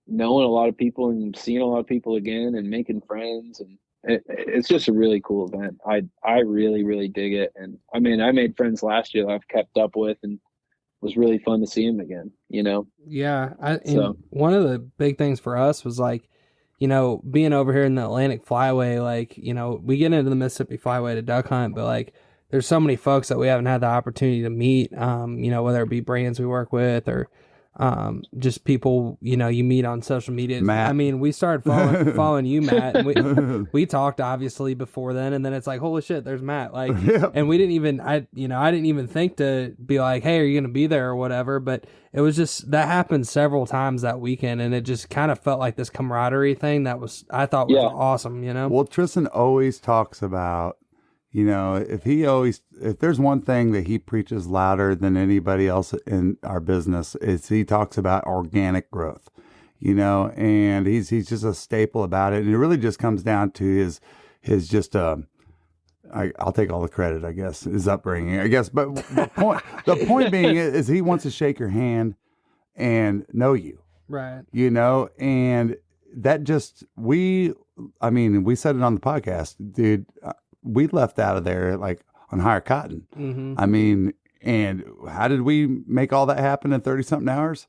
knowing a lot of people and seeing a lot of people again and making friends. And it's just a really cool event. I really, really dig it. And I mean, I made friends last year that I've kept up with, and it was really fun to see them again, Yeah. One of the big things for us was like, being over here in the Atlantic Flyway, like, we get into the Mississippi Flyway to duck hunt, but like, there's so many folks that we haven't had the opportunity to meet, whether it be brands we work with or just people, you meet on social media. Matt. I mean, we started following you, Matt, and we talked obviously before then, and then it's like, holy shit, there's Matt. Like, and we didn't even, I didn't even think to be like, hey, are you going to be there or whatever? But it was just, that happened several times that weekend, and it just kind of felt like this camaraderie thing that I thought was awesome, Well, Tristan always talks about, if there's one thing that he preaches louder than anybody else in our business, is he talks about organic growth, and he's just a staple about it. And it really just comes down to his just, I'll take all the credit, I guess, his upbringing, I guess. But the point being is he wants to shake your hand and know you, right? And that just, we said it on the podcast, dude. We left out of there like on higher cotton. I mean, and how did we make all that happen in 30 something hours?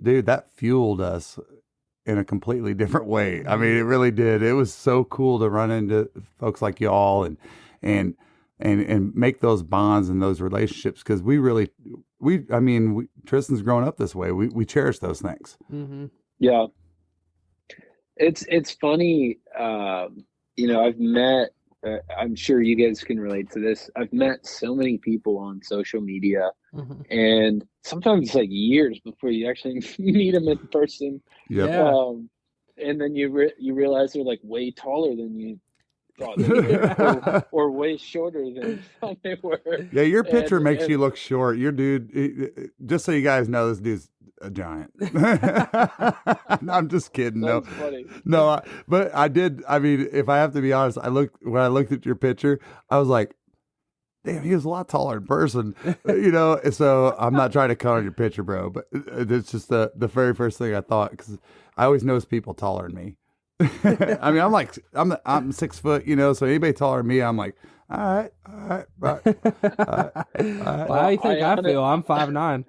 Dude, that fueled us in a completely different way. I mean, it really did. It was so cool to run into folks like y'all and make those bonds and those relationships. Cause Tristan's grown up this way. We cherish those things. Yeah. It's funny. I've met, I'm sure you guys can relate to this. I've met so many people on social media, and sometimes it's like years before you actually meet them in person. Yep. Yeah. And then you realize they're like way taller than you thought they were, or way shorter than you thought they were. Yeah, your picture makes you look short. Your dude, just so you guys know, this dude's a giant. No, I'm just kidding. That's funny. No, but I did. I mean, if I have to be honest, when I looked at your picture, I was like, damn, he was a lot taller in person, So I'm not trying to cut on your picture, bro, but it's just the very first thing I thought, because I always notice people taller than me. I mean, I'm 6 foot, so anybody taller than me, I'm like, all right. Well, how you think I feel? I'm 5'9".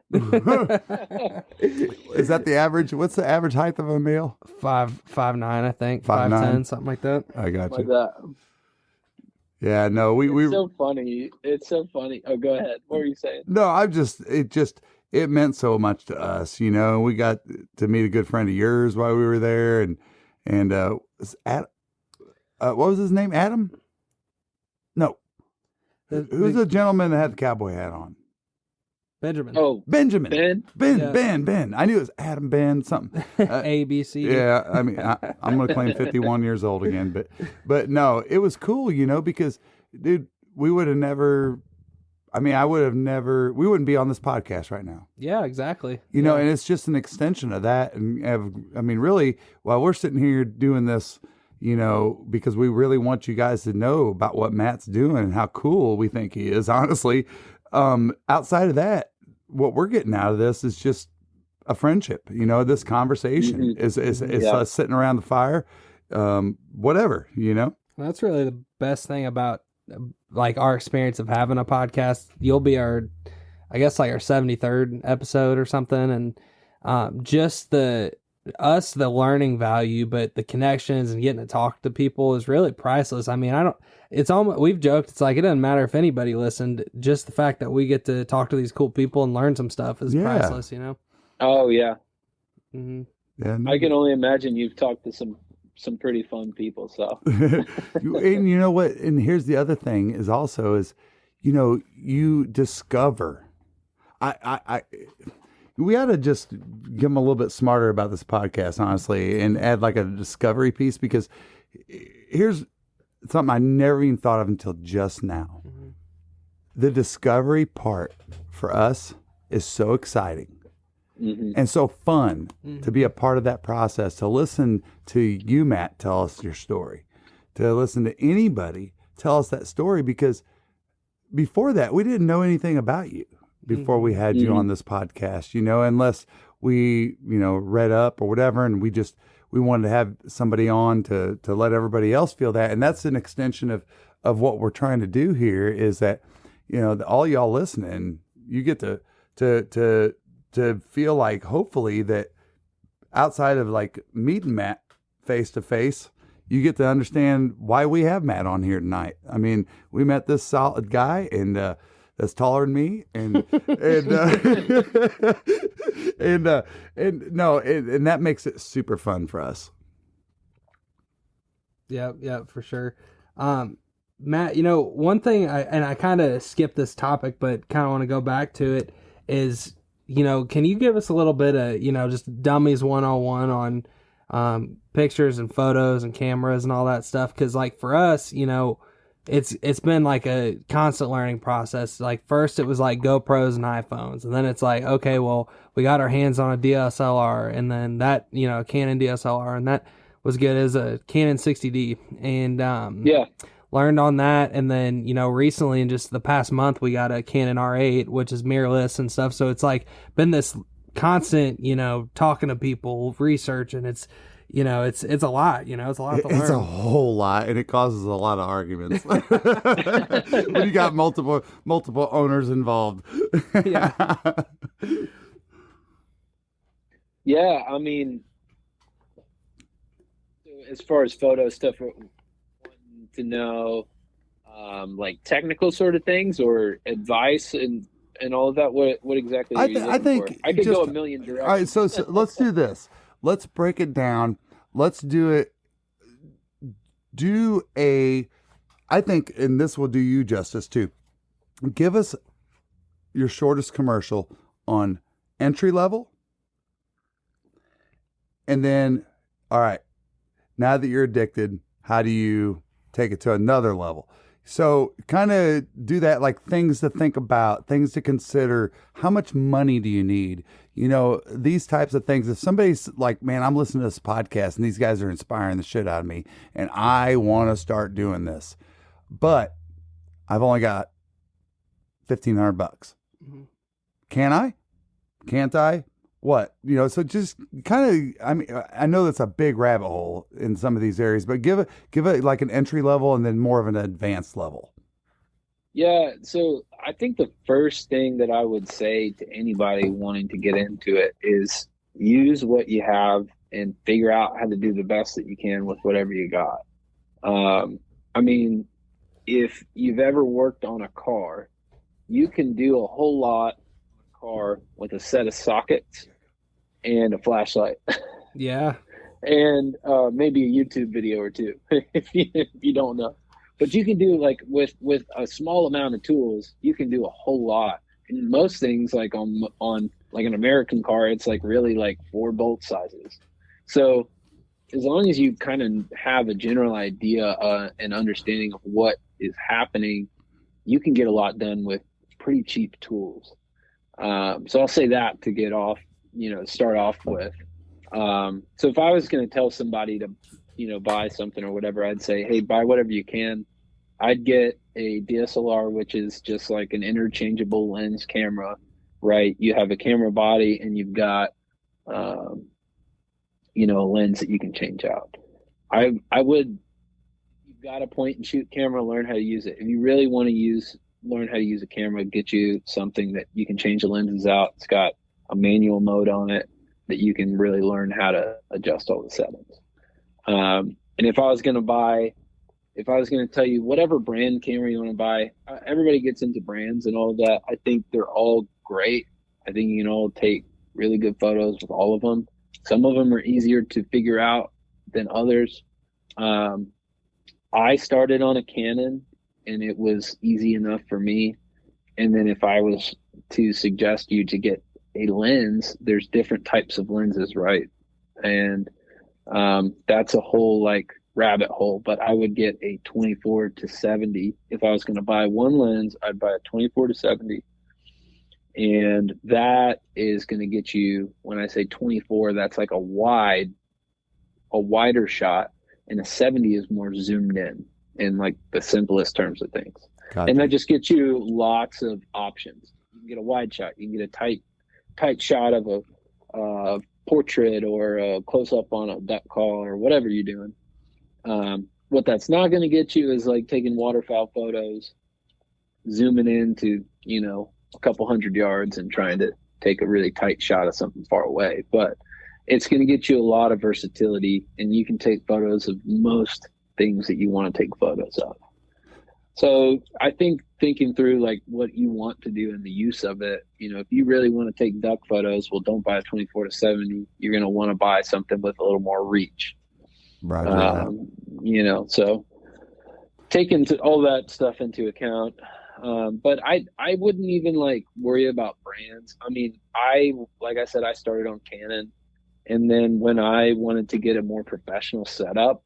Is that the average? What's the average height of a male? 5'9", I think. 5'9". 5'10", something like that. I got Like you. that. Yeah, no, It's so funny. It's so funny. Oh, go ahead. What were you saying? No, it meant so much to us, We got to meet a good friend of yours while we were there, and what was his name? Adam? No. Who's the gentleman that had the cowboy hat on? Benjamin. Oh, Benjamin. Ben. Ben. I knew it was Adam, Ben, something. A, B, C. Yeah, I mean, I'm going to claim 51 years old again, but no, it was cool, because, dude, we would have never. I mean, we wouldn't be on this podcast right now. Yeah, exactly. And it's just an extension of that. And I mean, really, while we're sitting here doing this, because we really want you guys to know about what Matt's doing and how cool we think he is, honestly. Outside of that, what we're getting out of this is just a friendship. This conversation is us sitting around the fire, whatever, That's really the best thing about like our experience of having a podcast. You'll be our 73rd episode or something, and just the learning value, but the connections and getting to talk to people is really priceless. I mean, we've joked, it's like, it doesn't matter if anybody listened, just the fact that we get to talk to these cool people and learn some stuff is priceless, Oh yeah. Mm-hmm. Yeah, I can only imagine you've talked to some pretty fun people. So, and you know what? And here's the other thing is you discover. We ought to just get them a little bit smarter about this podcast, honestly, and add like a discovery piece, because here's something I never even thought of until just now. Mm-hmm. The discovery part for us is so exciting. Mm-hmm. And so fun to be a part of that process, to listen to you, Matt, tell us your story, to listen to anybody tell us that story, because before that, we didn't know anything about you before we had you on this podcast, unless we, read up or whatever. And we wanted to have somebody on to let everybody else feel that. And that's an extension of what we're trying to do here, is that, all y'all listening, you get to feel like, hopefully, that outside of like meeting Matt face to face, you get to understand why we have Matt on here tonight. I mean, we met this solid guy, and that's taller than me, and and that makes it super fun for us. Yeah, for sure. Matt, one thing I kind of skipped this topic, but kind of want to go back to it, is, can you give us a little bit of, just dummies 101 on pictures and photos and cameras and all that stuff? Because like for us, it's been like a constant learning process. Like first it was like GoPros and iPhones, and then it's like, okay, well, we got our hands on a DSLR, and then that, Canon DSLR, and that was good as a Canon 60D, and learned on that. And then, recently in just the past month, we got a Canon R8, which is mirrorless and stuff. So it's like been this constant, talking to people, researching. It's, it's a lot, it's a lot to learn. It's a whole lot, and it causes a lot of arguments when you got multiple owners involved. Yeah. Yeah. I mean, as far as photo stuff, wanting to know, like technical sort of things or advice and all of that. What exactly are you looking I think for? I could go a million directions. All right, so let's do this. Let's break it down. Let's do it. I think, and this will do you justice too. Give us your shortest commercial on entry level. And then, all right, now that you're addicted, how do you take it to another level? So kind of do that, like things to think about, things to consider. How much money do you need? These types of things. If somebody's like, man, I'm listening to this podcast and these guys are inspiring the shit out of me, and I want to start doing this, but I've only got $1,500. Mm-hmm. Can I? Can't I? What? So just kind of, I mean, I know that's a big rabbit hole in some of these areas, but give it like an entry level and then more of an advanced level. Yeah, so I think the first thing that I would say to anybody wanting to get into it is use what you have and figure out how to do the best that you can with whatever you got. I mean, if you've ever worked on a car, you can do a whole lot on a car with a set of sockets and a flashlight. Yeah. And maybe a YouTube video or two if you don't know. But you can do like with a small amount of tools, you can do a whole lot. And most things like on like an American car, it's like really like 4 bolt sizes. So as long as you kind of have a general idea and understanding of what is happening, you can get a lot done with pretty cheap tools. So I'll say that to get off, start off with. So if I was going to tell somebody to, buy something or whatever, I'd say, hey, buy whatever you can. I'd get a DSLR, which is just like an interchangeable lens camera, right? You have a camera body and you've got, a lens that you can change out. You've got a point and shoot camera, learn how to use it. If you really want to learn how to use a camera, get you something that you can change the lenses out. It's got a manual mode on it that you can really learn how to adjust all the settings. And if I was going to tell you whatever brand camera you want to buy, everybody gets into brands and all of that. I think they're all great. I think you can all take really good photos with all of them. Some of them are easier to figure out than others. I started on a Canon and it was easy enough for me. And then if I was to suggest you to get a lens, there's different types of lenses, right? And that's a whole like rabbit hole, but I would get a 24-70. If I was going to buy one lens, I'd buy a 24-70. And that is going to get you, when I say 24, that's like a wider shot, and a 70 is more zoomed in like the simplest terms of things. Gotcha. And that just gets you lots of options. You can get a wide shot, you can get a tight shot of a portrait or a close-up on a duck call or whatever you're doing. What that's not going to get you is like taking waterfowl photos, zooming into, a couple 100 yards and trying to take a really tight shot of something far away. But it's going to get you a lot of versatility, and you can take photos of most things that you want to take photos of. So I think thinking through like what you want to do and the use of it, if you really want to take duck photos, well, don't buy a 24-70. You're going to want to buy something with a little more reach. Roger that. So taking all that stuff into account. But I wouldn't even like worry about brands. I mean, like I said, I started on Canon, and then when I wanted to get a more professional setup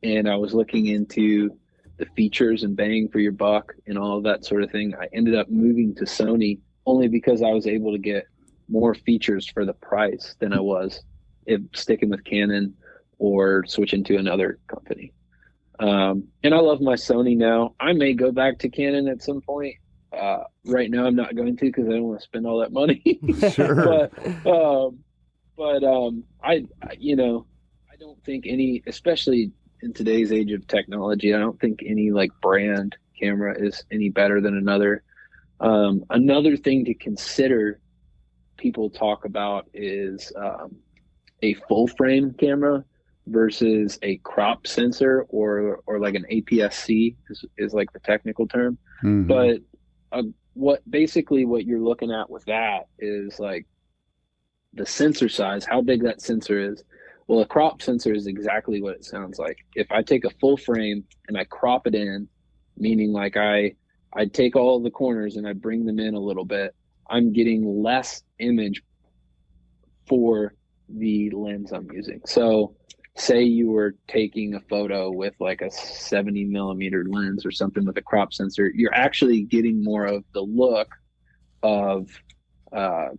and I was looking into the features and bang for your buck and all of that sort of thing, I ended up moving to Sony only because I was able to get more features for the price than I was if sticking with Canon or switching to another company. And I love my Sony now. I may go back to Canon at some point. Right now I'm not going to, because I don't want to spend all that money. Sure. but I don't think any, especially in today's age of technology, I don't think any like brand camera is any better than another. Another thing to consider people talk about is a full frame camera versus a crop sensor or like an APS-C is like the technical term. Mm-hmm. But what you're looking at with that is like the sensor size, how big that sensor is. Well, a crop sensor is exactly what it sounds like. If I take a full frame and I crop it in, meaning like I take all the corners and I bring them in a little bit, I'm getting less image for the lens I'm using. So say you were taking a photo with like a 70 millimeter lens or something with a crop sensor, you're actually getting more of the look of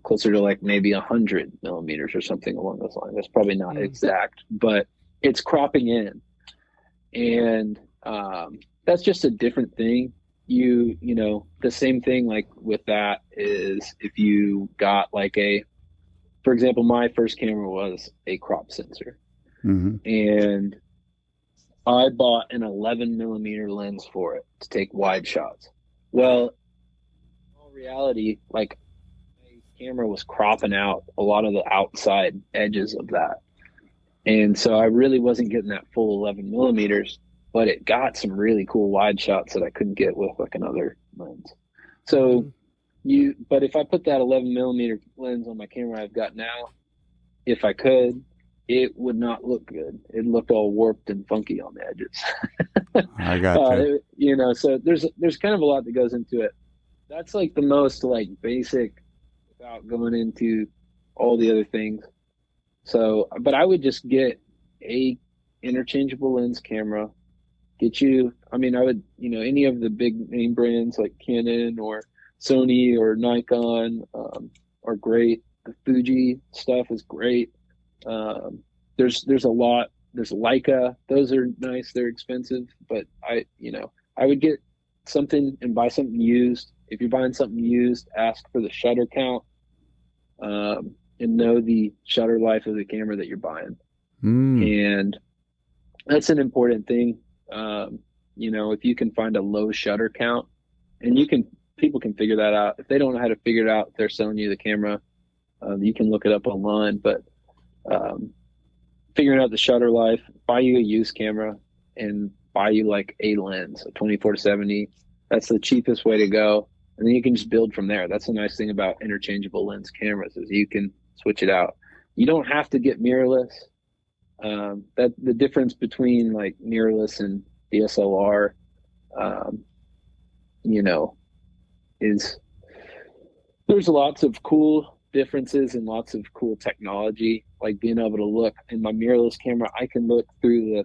closer to like maybe 100 millimeters or something along those lines. That's probably not exact, but it's cropping in. And that's just a different thing. The same thing like with that is if you got like a for example, my first camera was a crop sensor, and I bought an 11 millimeter lens for it to take wide shots. Well, in all reality, like, my camera was cropping out a lot of the outside edges of that. And so I really wasn't getting that full 11 millimeters, but it got some really cool wide shots that I couldn't get with like another lens. So but if I put that 11 millimeter lens on my camera I've got now, if I could, it would not look good. It looked all warped and funky on the edges. I got you. You know, so there's kind of a lot that goes into it. That's like the most like basic without going into all the other things. So, but I would just get a interchangeable lens camera. Get you, I mean, I would, you know, any of the big name brands like Canon or Sony or Nikon are great. The Fuji stuff is great. There's a lot. There's Leica. Those are nice. They're expensive, but I would get something and buy something used. If you're buying something used, ask for the shutter count, and know the shutter life of the camera that you're buying. And that's an important thing. You know, if you can find a low shutter count, and people can figure that out. If they don't know how to figure it out, they're selling you the camera. You can look it up online, but figuring out the shutter life, buy you a used camera and buy you like a lens, a 24-70. That's the cheapest way to go. And then you can just build from there. That's the nice thing about interchangeable lens cameras is you can switch it out. You don't have to get mirrorless. That the difference between like mirrorless and DSLR, you know, is there's lots of cool differences and lots of cool technology, like being able to look in my mirrorless camera. I can look through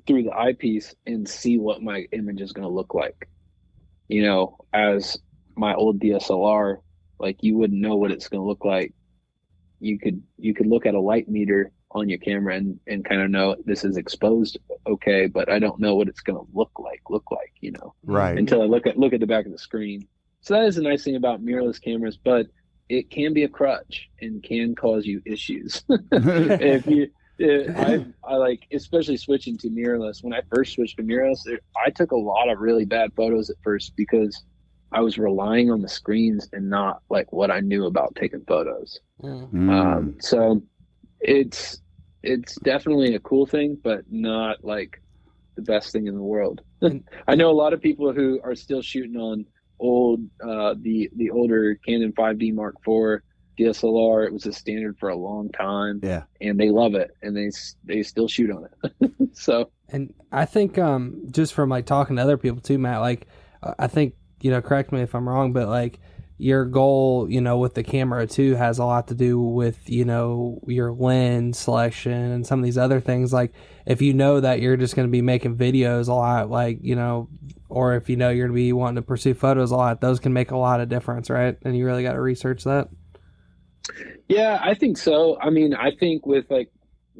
the eyepiece and see what my image is going to look like. You know, as my old DSLR, like you wouldn't know what it's going to look like. You could look at a light meter on your camera and kind of know this is exposed okay, but I don't know what it's going to look like, you know, right, until I look at the back of the screen. So that is the nice thing about mirrorless cameras, but it can be a crutch and can cause you issues. I like, especially switching to mirrorless. When I first switched to mirrorless, I took a lot of really bad photos at first because I was relying on the screens and not like what I knew about taking photos. So it's definitely a cool thing, but not like the best thing in the world. I know a lot of people who are still shooting on old, the older Canon 5D Mark IV DSLR. It was a standard for a long time. Yeah. And they love it and they still shoot on it. So, and I think, just from like talking to other people too, Matt, like, I think, you know, correct me if I'm wrong, but like your goal, you know, with the camera too has a lot to do with, you know, your lens selection and some of these other things. Like if you know that you're just going to be making videos a lot, like, you know, or if you know you're going to be wanting to pursue photos a lot, those can make a lot of difference, right? And you really got to research that. Yeah, I think so. I mean, I think with like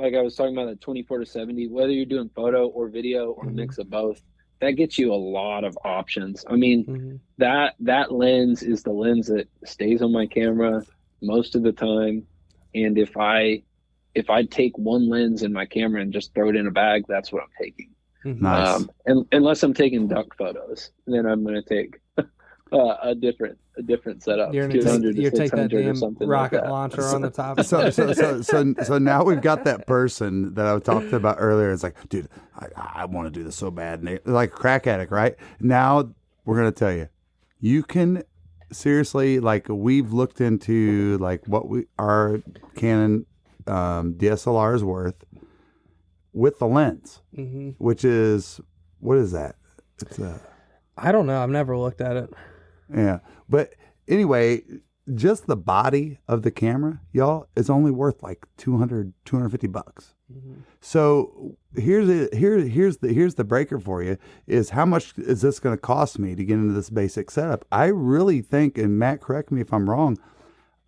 I was talking about the 24-70, whether you're doing photo or video or a mix of both, that gets you a lot of options. I mean, that lens is the lens that stays on my camera most of the time. And if I take one lens in my camera and just throw it in a bag, that's what I'm taking. Nice. And unless I'm taking duck photos, then I'm going to take a different setup. You're take that damn or something rocket like that. launcher on the top. So now we've got that person that I talked about earlier. It's like, dude, I want to do this so bad. And they're like a crack addict, right? Now we're going to tell you, you can seriously, like we've looked into like what our Canon DSLR is worth with the lens, which is, what is that? It's I don't know. I've never looked at it. Yeah. But anyway, just the body of the camera, y'all, is only worth like $250. So here's the breaker for you is how much is this going to cost me to get into this basic setup? I really think, and Matt, correct me if I'm wrong,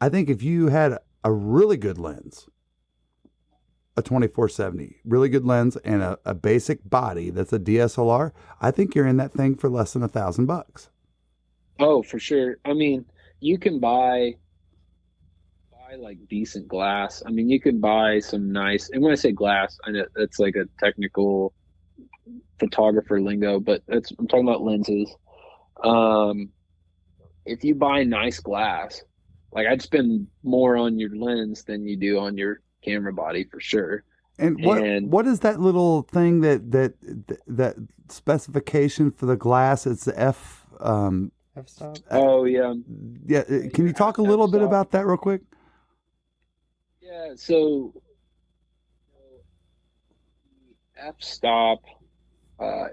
I think if you had a really good lens, a 24-70, really good lens, and a basic body that's a DSLR, I think you're in that thing for less than $1,000. Oh, for sure. I mean, you can buy buy like decent glass. I mean, you can buy some nice, and when I say glass, I know that's like a technical photographer lingo, but I'm talking about lenses. If you buy nice glass, like I'd spend more on your lens than you do on your camera body for sure. And what is that little thing that specification for the glass? It's the F-stop. Oh yeah. Yeah. Can you talk a little bit about that real quick? Yeah. So f-stop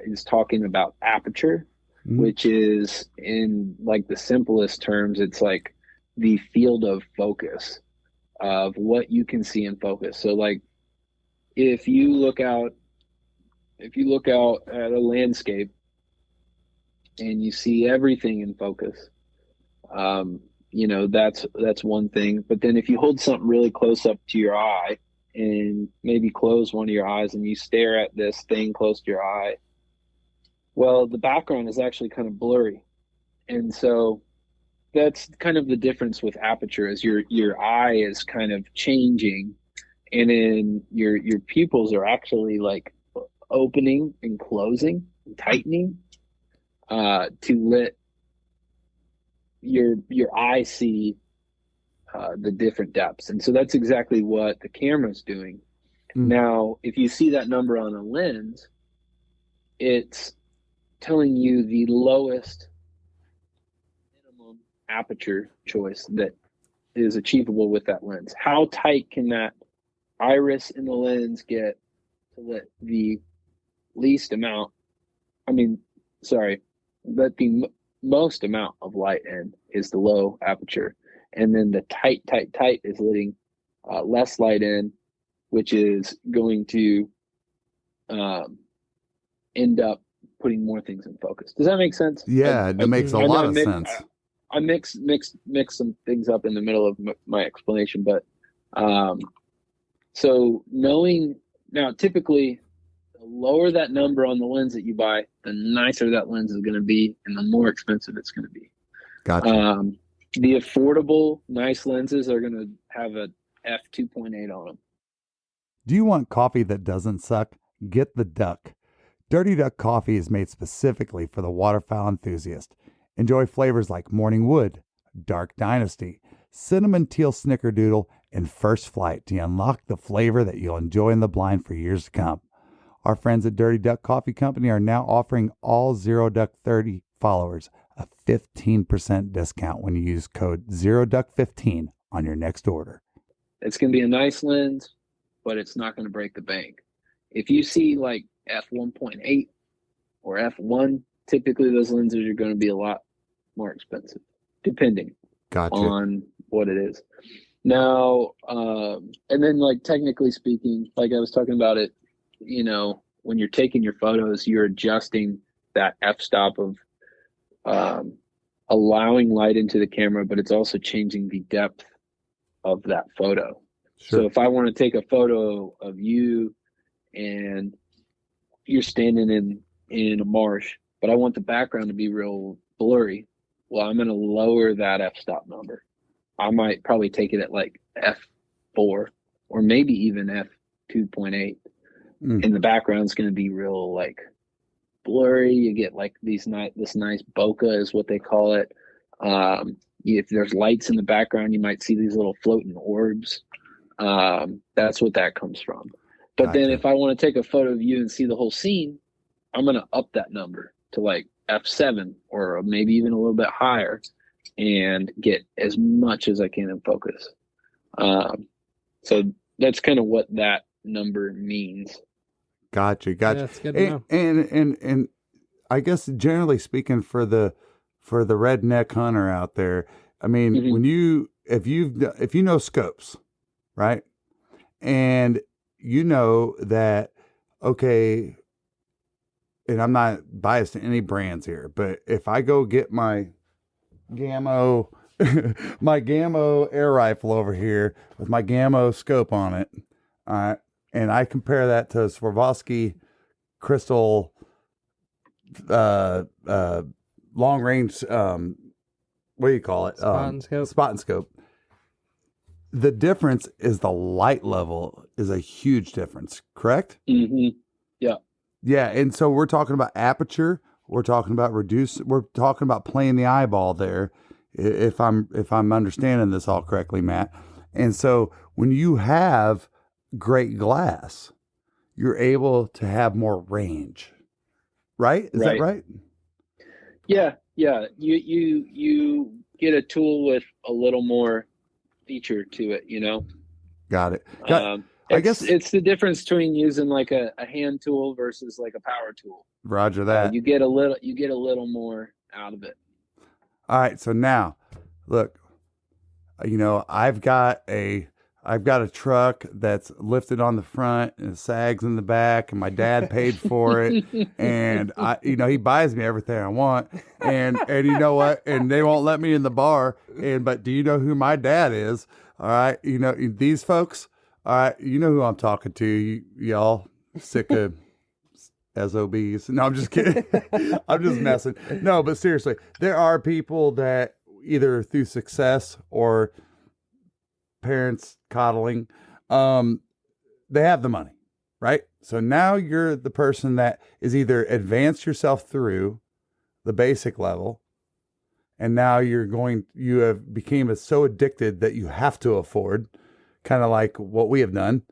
is talking about aperture, which is, in like the simplest terms, it's like the field of focus of what you can see in focus. So like if you look out at a landscape and you see everything in focus, that's one thing. But then if you hold something really close up to your eye and maybe close one of your eyes and you stare at this thing close to your eye, well, the background is actually kind of blurry. And so that's kind of the difference with aperture, is your eye is kind of changing, and then your pupils are actually like opening and closing and tightening to let your eye see the different depths. And so that's exactly what the camera's doing. Now, if you see that number on a lens, it's telling you the lowest minimum aperture choice that is achievable with that lens. How tight can that iris in the lens get to let the least amount, let the most amount of light in is the low aperture. And then the tight is letting less light in, which is going to end up putting more things in focus. Does that make sense? Yeah, that makes a lot of sense. I mix some things up in the middle of my explanation, but so knowing now, typically the lower that number on the lens that you buy, the nicer that lens is going to be, and the more expensive it's going to be. Gotcha. The affordable, nice lenses are going to have a f2.8 on them. Do you want coffee that doesn't suck? Get the Duck. Dirty Duck coffee is made specifically for the waterfowl enthusiast. Enjoy flavors like Morning Wood, Dark Dynasty, Cinnamon Teal Snickerdoodle, and First Flight to unlock the flavor that you'll enjoy in the blind for years to come. Our friends at Dirty Duck Coffee Company are now offering all Zero Duck 30 followers a 15% discount when you use code ZeroDuck15 on your next order. It's going to be a nice lens, but it's not going to break the bank. If you see like f1.8 or f1, typically those lenses are going to be a lot more expensive, depending on what it is. Now, and then like technically speaking, like I was talking about it, when you're taking your photos, you're adjusting that f-stop of allowing light into the camera, but it's also changing the depth of that photo. Sure. So if I want to take a photo of you and you're standing in a marsh, but I want the background to be real blurry, well, I'm going to lower that f-stop number. I might probably take it at like f4 or maybe even f2.8. And the background's going to be real like blurry. You get like this nice bokeh is what they call it. If there's lights in the background, you might see these little floating orbs. That's what that comes from. But then if I want to take a photo of you and see the whole scene, I'm going to up that number to like f7 or maybe even a little bit higher and get as much as I can in focus. So that's kind of what that number means. Gotcha. Yeah, that's good to know. And I guess generally speaking, for the redneck hunter out there, I mean, when if you know scopes, right, and you know that, okay, and I'm not biased to any brands here, but if I go get my Gammo my Gammo air rifle over here with my Gammo scope on it, and I compare that to a Swarovski crystal long range what do you call it? Spot and scope. Spot and scope. the difference is the light level is a huge difference, correct? Mm-hmm. Yeah. Yeah, and so we're talking about aperture, we're talking about we're talking about playing the eyeball there, if I'm understanding this all correctly, Matt. And so when you have great glass, you're able to have more range, right? Is that right? Yeah. You get a tool with a little more feature to it, you know. Got it. I guess it's the difference between using like a hand tool versus like a power tool. Roger that. You get a little more out of it. All right, so now, look, I've got a truck that's lifted on the front and it sags in the back, and my dad paid for it, and he buys me everything I want, and you know what? And they won't let me in the bar. But do you know who my dad is? All right, these folks. All right, you know who I'm talking to, y'all sick of SOBs. No, I'm just kidding. I'm just messing. No, but seriously, there are people that either through success or parents coddling, they have the money, right? So now you're the person that is either advanced yourself through the basic level, and now you have became so addicted that you have to afford, kind of like what we have done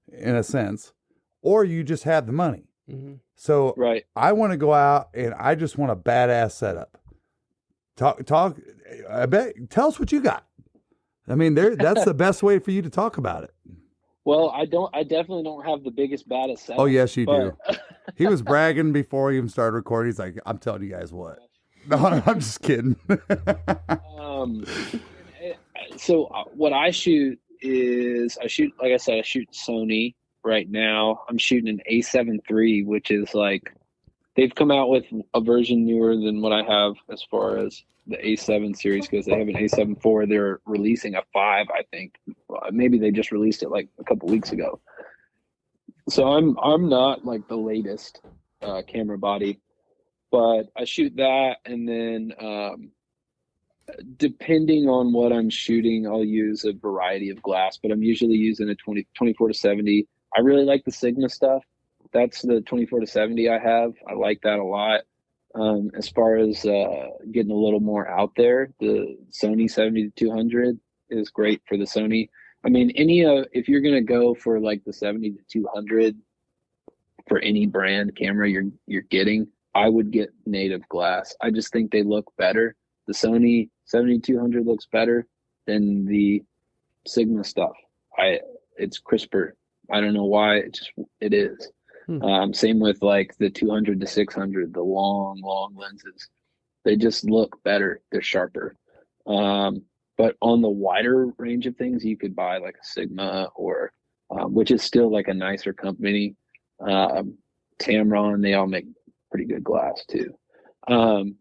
in a sense, or you just have the money. Mm-hmm. So right. I want to go out and I just want a badass setup. Talk. I bet. Tell us what you got. I mean, that's the best way for you to talk about it. Well, I definitely don't have the biggest, baddest setup. Oh, yes, you do. He was bragging before he even started recording. He's like, I'm telling you guys what. No, I'm just kidding. So what I shoot is, like I said, I shoot Sony right now. I'm shooting an A7 III, which is like, they've come out with a version newer than what I have as far as the A7 series, because they have an A7 IV. They're releasing a 5, I think. Maybe they just released it like a couple weeks ago. So I'm not like the latest camera body, but I shoot that, and then depending on what I'm shooting, I'll use a variety of glass, but I'm usually using a 24-70. I really like the Sigma stuff. That's the 24-70 I have. I like that a lot. As far as getting a little more out there, the Sony 70-200 is great for the Sony. I mean, if you're gonna go for like the 70-200 for any brand camera you're getting, I would get native glass. I just think they look better. The Sony 70-200 looks better than the Sigma stuff. It's crisper. I don't know why. It is. Same with like the 200-600, the long lenses. They just look better. They're sharper. But on the wider range of things, you could buy like a Sigma or, which is still like a nicer company. Tamron, they all make pretty good glass too. And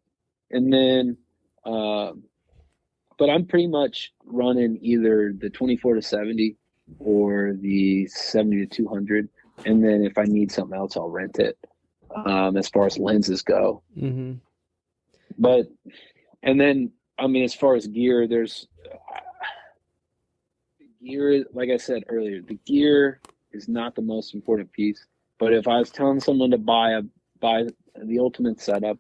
then, but I'm pretty much running either the 24-70 or the 70-200. And then if I need something else, I'll rent it, as far as lenses go. Mm-hmm. But, and then, I mean, as far as gear, there's gear, like I said earlier, the gear is not the most important piece. But if I was telling someone to buy the ultimate setup,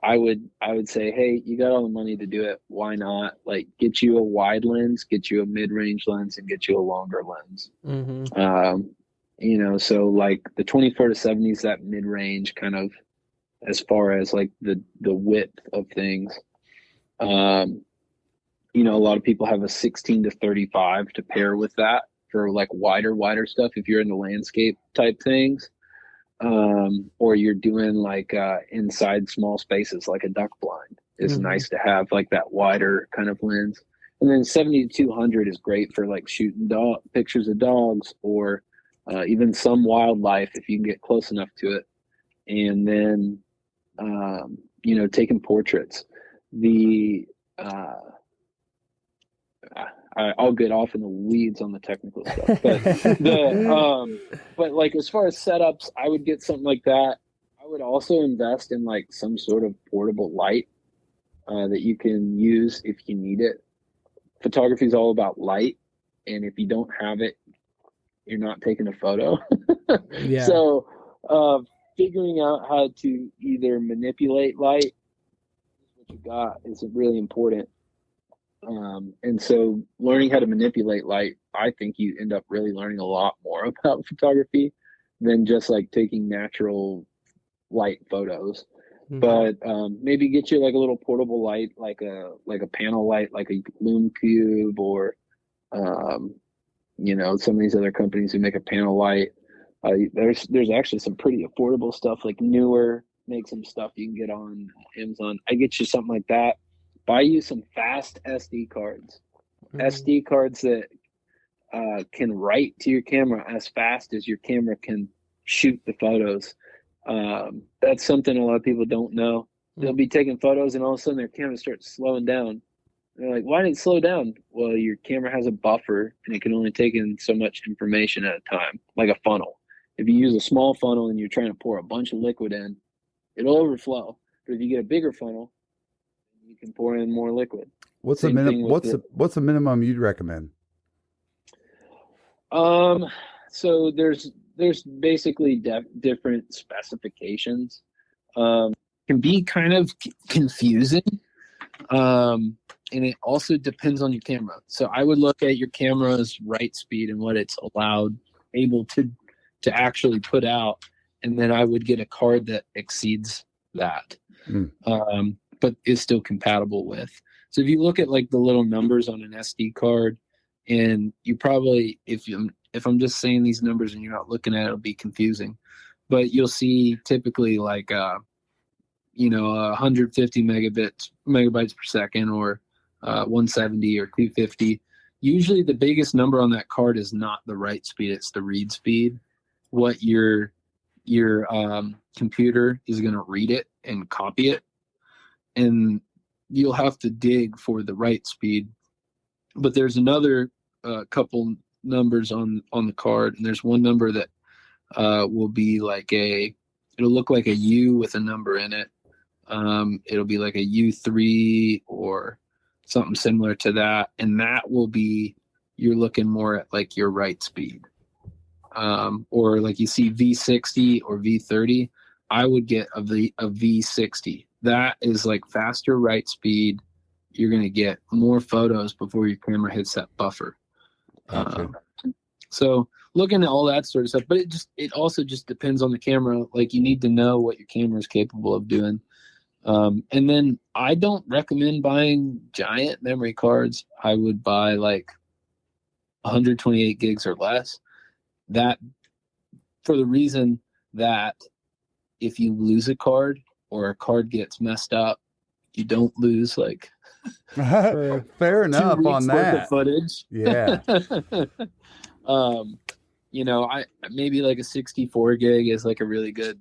I would say, hey, you got all the money to do it. Why not? Like, get you a wide lens, get you a mid-range lens, and get you a longer lens. Mm-hmm. So like the 24-70 is that mid-range kind of, as far as like the width of things. A lot of people have a 16-35 to pair with that for like wider stuff. If you're in the landscape type things, or you're doing like inside small spaces, like a duck blind is nice to have like that wider kind of lens. And then 70-200 is great for like shooting pictures of dogs, or even some wildlife if you can get close enough to it. And then, taking portraits. I'll get off in the weeds on the technical stuff, but but like as far as setups, I would get something like that. I would also invest in like some sort of portable light that you can use if you need it. Photography is all about light, and if you don't have it, you're not taking a photo. Yeah. So figuring out how to either manipulate light, what you got, is really important. And so learning how to manipulate light, I think you end up really learning a lot more about photography than just like taking natural light photos. But maybe get you like a little portable light, like a panel light, like a Lume Cube, or you know, some of these other companies who make a panel light. There's actually some pretty affordable stuff, like Newer makes some stuff you can get on Amazon. I get you something like that. Buy you some fast SD cards, SD cards that can write to your camera as fast as your camera can shoot the photos. That's something a lot of people don't know. They'll be taking photos and all of a sudden their camera starts slowing down. And they're like, why did it slow down? Well, your camera has a buffer and it can only take in so much information at a time, like a funnel. If you use a small funnel and you're trying to pour a bunch of liquid in, it'll overflow. But if you get a bigger funnel, you can pour in more liquid. What's the minimum you'd recommend? So there's basically different specifications. Can be kind of confusing, and it also depends on your camera. So I would look at your camera's write speed and what it's able to actually put out, and then I would get a card that exceeds that, but is still compatible with. So if you look at like the little numbers on an SD card, and you probably, if I'm just saying these numbers and you're not looking at it, it'll be confusing. But you'll see typically like 150 megabytes per second, or 170 or 250. Usually the biggest number on that card is not the write speed, it's the read speed. What your computer is going to read it and copy it, and you'll have to dig for the write speed. But there's another couple numbers on the card, and there's one number that will be like it'll look like a U with a number in it. It'll be like a U3 or something similar to that, and that will be, you're looking more at like your write speed. Or like you see V60 or V30, I would get a V60. That is like faster write speed. You're going to get more photos before your camera hits that buffer. So looking at all that sort of stuff, but it also just depends on the camera. Like you need to know what your camera is capable of doing. And then I don't recommend buying giant memory cards. I would buy like 128 gigs or less. That, for the reason that if you lose a card or a card gets messed up, you don't lose like fair enough on that worth of footage. Yeah. I maybe like a 64 gig is like a really good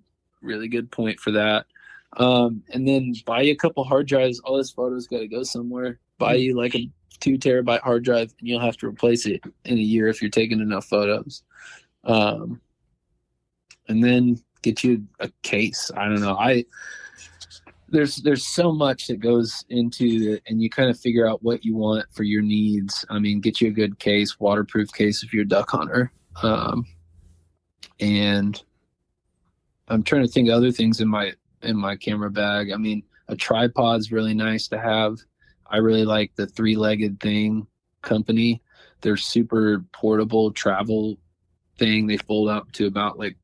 point for that. And then buy you a couple hard drives. All this photos got to go somewhere. Buy you like a 2 terabyte hard drive, and you'll have to replace it in a year if you're taking enough photos. And then get you a case. I don't know. There's so much that goes into it, and you kind of figure out what you want for your needs. I mean, get you a good case, waterproof case if you're a duck hunter. And I'm trying to think of other things in my camera bag. I mean, a tripod's really nice to have. I really like the 3-legged thing company. They're super portable travel thing. They fold up to about like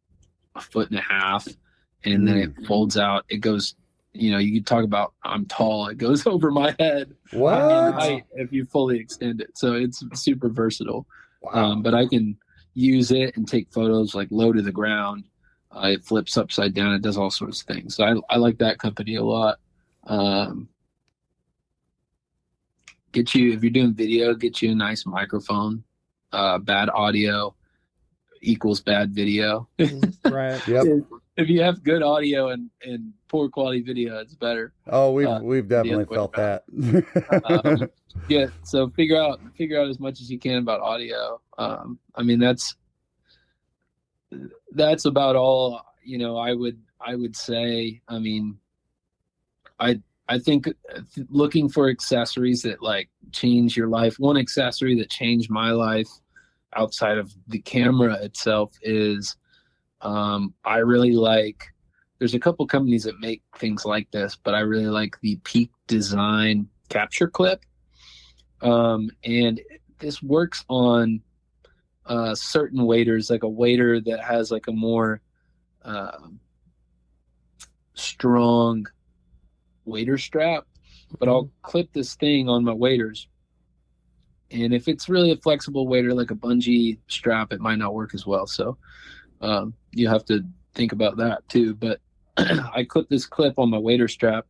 1.5 feet, and then it folds out. It goes, you can talk about I'm tall. It goes over my head. What? Height if you fully extend it. So it's super versatile. Wow. But I can use it and take photos like low to the ground. It flips upside down. It does all sorts of things. So I like that company a lot. If you're doing video, get you a nice microphone. Bad audio equals bad video. Right. Yep. If you have good audio and poor quality video, it's better. Oh, we've definitely felt that. Yeah. So figure out as much as you can about audio. I mean, that's about all, I would say. I mean, I think looking for accessories that like change your life. One accessory that changed my life outside of the camera itself is I really like, there's a couple companies that make things like this, but I really like the Peak Design capture clip. And this works on certain waders, like a wader that has like a more strong wader strap, but I'll clip this thing on my waders. And if it's really a flexible wader, like a bungee strap, it might not work as well. So you have to think about that too. But I clip this clip on my wader strap,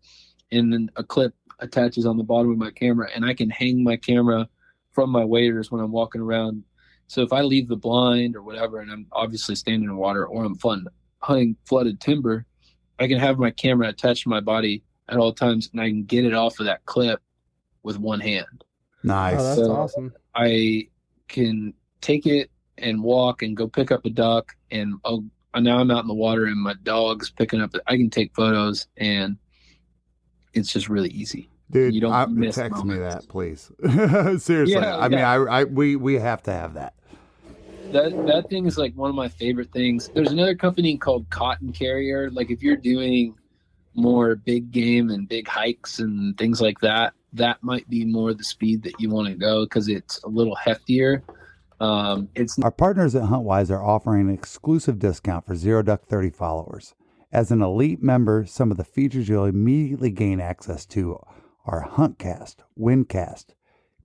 and then a clip attaches on the bottom of my camera, and I can hang my camera from my waders when I'm walking around. So if I leave the blind or whatever, and I'm obviously standing in water, or I'm hunting flooded timber, I can have my camera attached to my body at all times, and I can get it off of that clip with one hand. Nice. Oh, that's awesome. I can take it and walk and go pick up a duck, and now I'm out in the water and my dog's picking up. I can take photos, and it's just really easy. Dude, you don't miss text me moments. that, please. Seriously. Yeah, I mean, we have to have that. That thing is like one of my favorite things. There's another company called Cotton Carrier. Like if you're doing more big game and big hikes and things like that, that might be more the speed that you want to go because it's a little heftier. Our partners at Huntwise are offering an exclusive discount for Zero Duck 30 followers. As an elite member, some of the features you'll immediately gain access to are Huntcast, Windcast,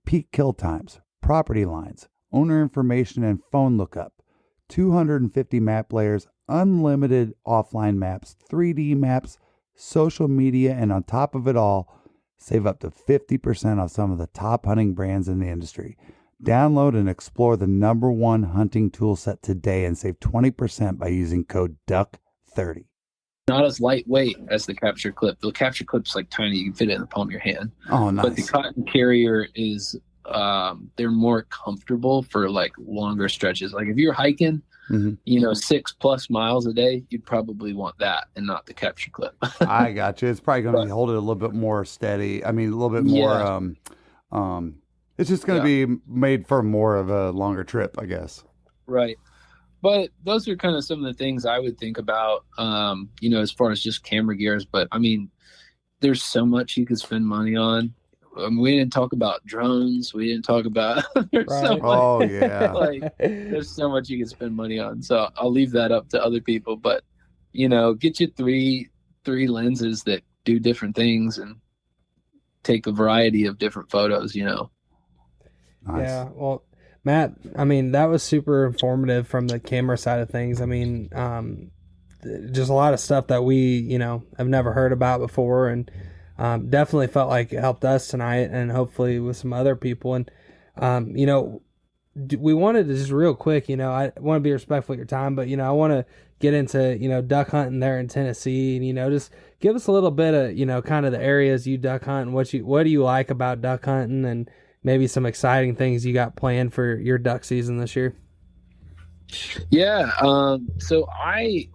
peak kill times, property lines, owner information and phone lookup, 250 map layers, unlimited offline maps, 3D maps, social media, and on top of it all, save up to 50% off some of the top hunting brands in the industry. Download and explore the #1 hunting tool set today and save 20% by using code DUCK30. Not as lightweight as the capture clip. The capture clip's like tiny. You can fit it in the palm of your hand. Oh, nice. But the Cotton Carrier is, they're more comfortable for like longer stretches. Like if you're hiking, 6+ miles a day, you'd probably want that and not the capture clip. I got you. It's probably going to hold it a little bit more steady. I mean, a little bit more, it's just going to be made for more of a longer trip, I guess. Right. But those are kind of some of the things I would think about, as far as just camera gears. But I mean, there's so much you could spend money on. We didn't talk about drones. We didn't talk about. There's so much you can spend money on. So I'll leave that up to other people. But get you three lenses that do different things and take a variety of different photos. Nice. Yeah. Well, Matt, I mean, that was super informative from the camera side of things. I mean, just a lot of stuff that we, have never heard about before, and definitely felt like it helped us tonight and hopefully with some other people. And, we wanted to just real quick, I want to be respectful of your time, but, I want to get into, duck hunting there in Tennessee and, just give us a little bit of, kind of the areas you duck hunt and what do you like about duck hunting and maybe some exciting things you got planned for your duck season this year. Yeah. So I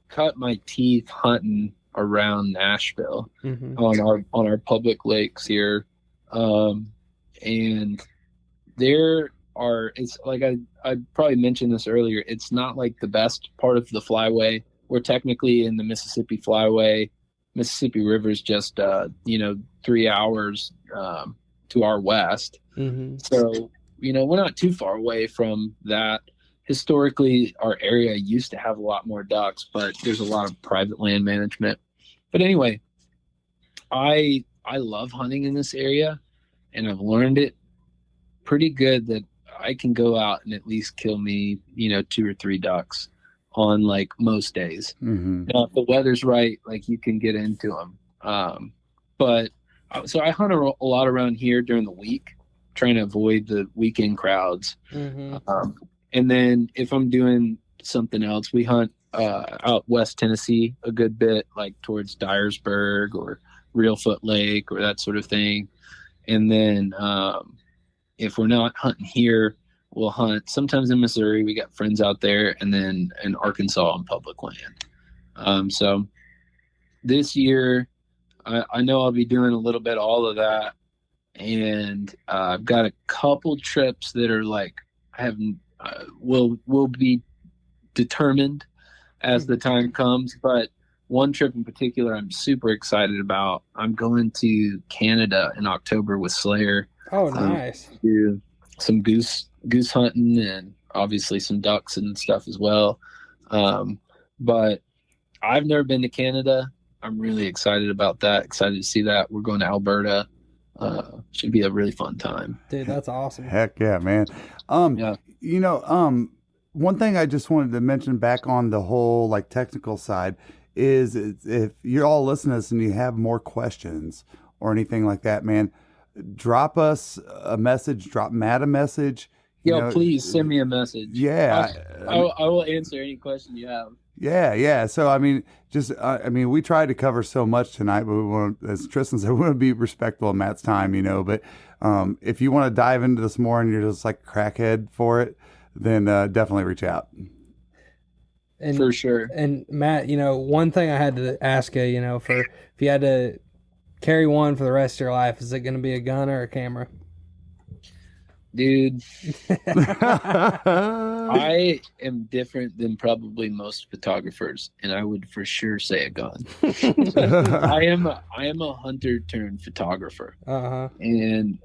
cut my teeth hunting around Nashville on our public lakes here. And it's like, I probably mentioned this earlier. It's not like the best part of the flyway. We're technically in the Mississippi flyway. Mississippi River is just, 3 hours, to our west. So, we're not too far away from that. Historically, our area used to have a lot more ducks, but there's a lot of private land management. But anyway, I love hunting in this area, and I've learned it pretty good that I can go out and at least kill me, 2 or 3 ducks on like most days. Now, if the weather's right, like you can get into them. So I hunt a lot around here during the week, trying to avoid the weekend crowds. And then if I'm doing something else, we hunt out West Tennessee a good bit, like towards Dyersburg or Reelfoot Lake or that sort of thing. And then if we're not hunting here, we'll hunt sometimes in Missouri. We got friends out there, and then in Arkansas on public land. So this year, I know I'll be doing a little bit of all of that, and I've got a couple trips that are like will be determined as the time comes. But one trip in particular, I'm super excited about. I'm going to Canada in October with Slayer. Oh, nice. Do some goose hunting and obviously some ducks and stuff as well. But I've never been to Canada. I'm really excited about that. Excited to see that. We're going to Alberta. Should be a really fun time. Dude, that's awesome. Heck yeah, man. Yeah. You know, one thing I just wanted to mention back on the whole like technical side is if you're all listening to this and you have more questions or anything like that, man, drop us a message, drop Matt a message. Please send me a message. Yeah. I will answer any question you have. Yeah. So, I mean, we tried to cover so much tonight, but we want, as Tristan said, we want to be respectful of Matt's time, but if you want to dive into this more and you're just like a crackhead for it, then definitely reach out. And, for sure. And Matt, one thing I had to ask you, if you had to carry one for the rest of your life, is it going to be a gun or a camera? Dude, I am different than probably most photographers, and I would for sure say a gun. I am a hunter turned photographer, and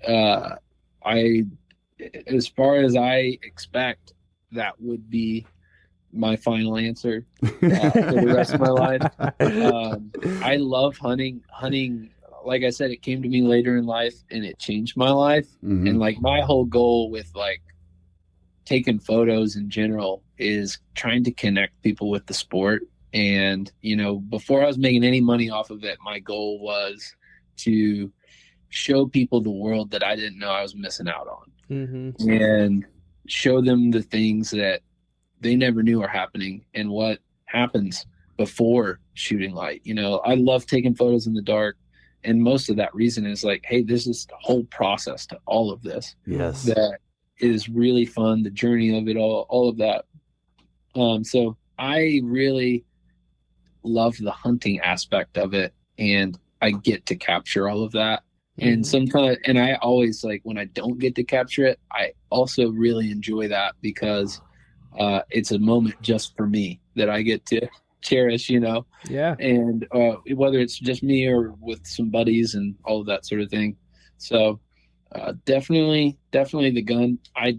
as far as I expect, that would be my final answer for the rest of my life. I love hunting. Like I said, it came to me later in life and it changed my life. Mm-hmm. And like my whole goal with like taking photos in general is trying to connect people with the sport. And, before I was making any money off of it, my goal was to show people the world that I didn't know I was missing out on, and show them the things that they never knew are happening and what happens before shooting light. I love taking photos in the dark. And most of that reason is like, hey, there's this whole process to all of this. Yes. That is really fun. The journey of it all of that. So I really love the hunting aspect of it, and I get to capture all of that. And and I always like when I don't get to capture it, I also really enjoy that because it's a moment just for me that I get to cherish, Yeah. And whether it's just me or with some buddies and all of that sort of thing. So definitely the gun. I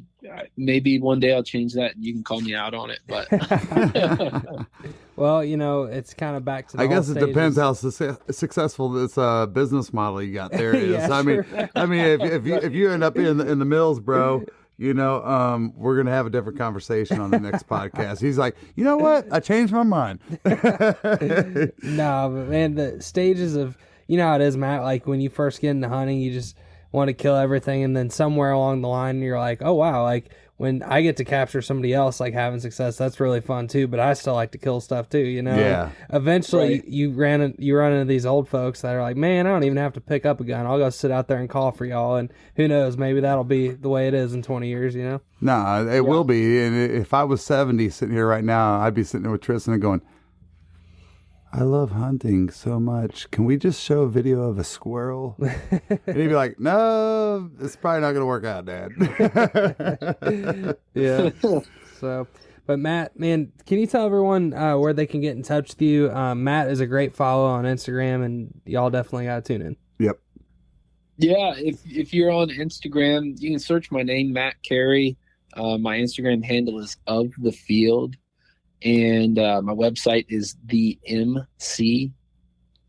maybe one day I'll change that and you can call me out on it, but well, it's kind of back to the I guess it stages. depends how successful this business model you got there is. Yeah, I mean, if you end up in the mills, bro, we're going to have a different conversation on the next podcast. He's like, you know what? I changed my mind. No, but man, the stages of, how it is, Matt, like when you first get into hunting, you just want to kill everything. And then somewhere along the line, you're like, oh, wow, like when I get to capture somebody else, like having success, that's really fun too. But I still like to kill stuff too, Yeah. Eventually, Right. you run into these old folks that are like, man, I don't even have to pick up a gun. I'll go sit out there and call for y'all. And who knows, maybe that'll be the way it is in 20 years, No, it will be. And if I was 70 sitting here right now, I'd be sitting there with Tristan and going, I love hunting so much. Can we just show a video of a squirrel? And he'd be like, no, it's probably not going to work out, Dad. Yeah. So, but Matt, man, can you tell everyone where they can get in touch with you? Matt is a great follow on Instagram, and y'all definitely got to tune in. Yep. Yeah, if you're on Instagram, you can search my name, Matt Carey. My Instagram handle is Of The Field. And my website is the MC,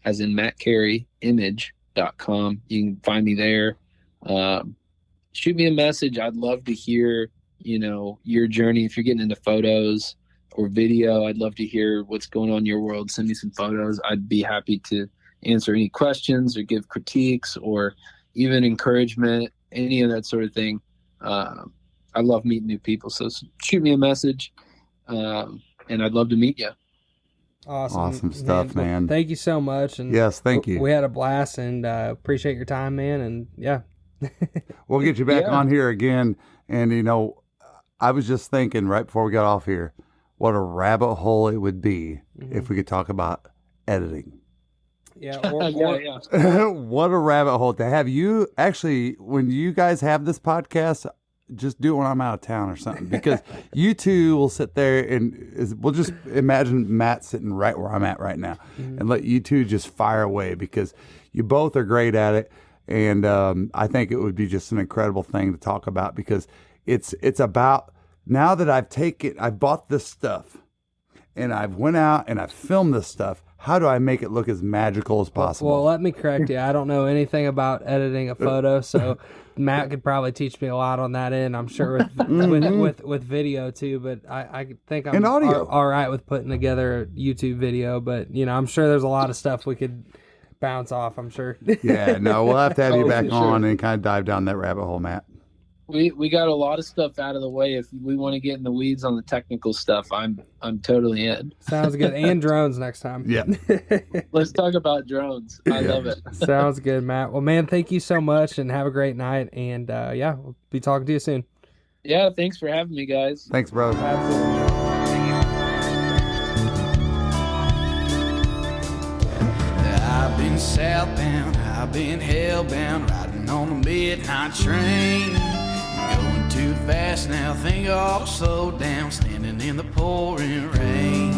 as in Matt Carey, image.com. You can find me there. Shoot me a message. I'd love to hear, your journey. If you're getting into photos or video, I'd love to hear what's going on in your world. Send me some photos. I'd be happy to answer any questions or give critiques or even encouragement, any of that sort of thing. I love meeting new people. So shoot me a message. And I'd love to meet you. Awesome stuff, man. Well, thank you so much. And yes, thank you. We had a blast, and appreciate your time, man. And yeah, we'll get you back on here again. And I was just thinking right before we got off here, what a rabbit hole it would be if we could talk about editing. Yeah. What a rabbit hole to have. You actually, when you guys have this podcast, just do it when I'm out of town or something, because you two will sit there and we'll just imagine Matt sitting right where I'm at right now and let you two just fire away, because you both are great at it. And I think it would be just an incredible thing to talk about, because it's about, now that I've bought this stuff and I've went out and I've filmed this stuff, how do I make it look as magical as possible? Well, let me correct you. I don't know anything about editing a photo, so Matt could probably teach me a lot on that end, I'm sure, with video too. But I think I'm all right with putting together a YouTube video. But I'm sure there's a lot of stuff we could bounce off, I'm sure. Yeah, no, we'll have to have you back on and kind of dive down that rabbit hole, Matt. We got a lot of stuff out of the way. If we want to get in the weeds on the technical stuff, I'm totally in. Sounds good. And drones next time. Yeah. Let's talk about drones. I love it. Sounds good, Matt. Well, man, thank you so much, and have a great night. And we'll be talking to you soon. Yeah, thanks for having me, guys. Thanks, brother. Absolutely. I've been southbound, I've been hellbound, riding on the midnight train. Going too fast now, think I'll slow down, standing in the pouring rain.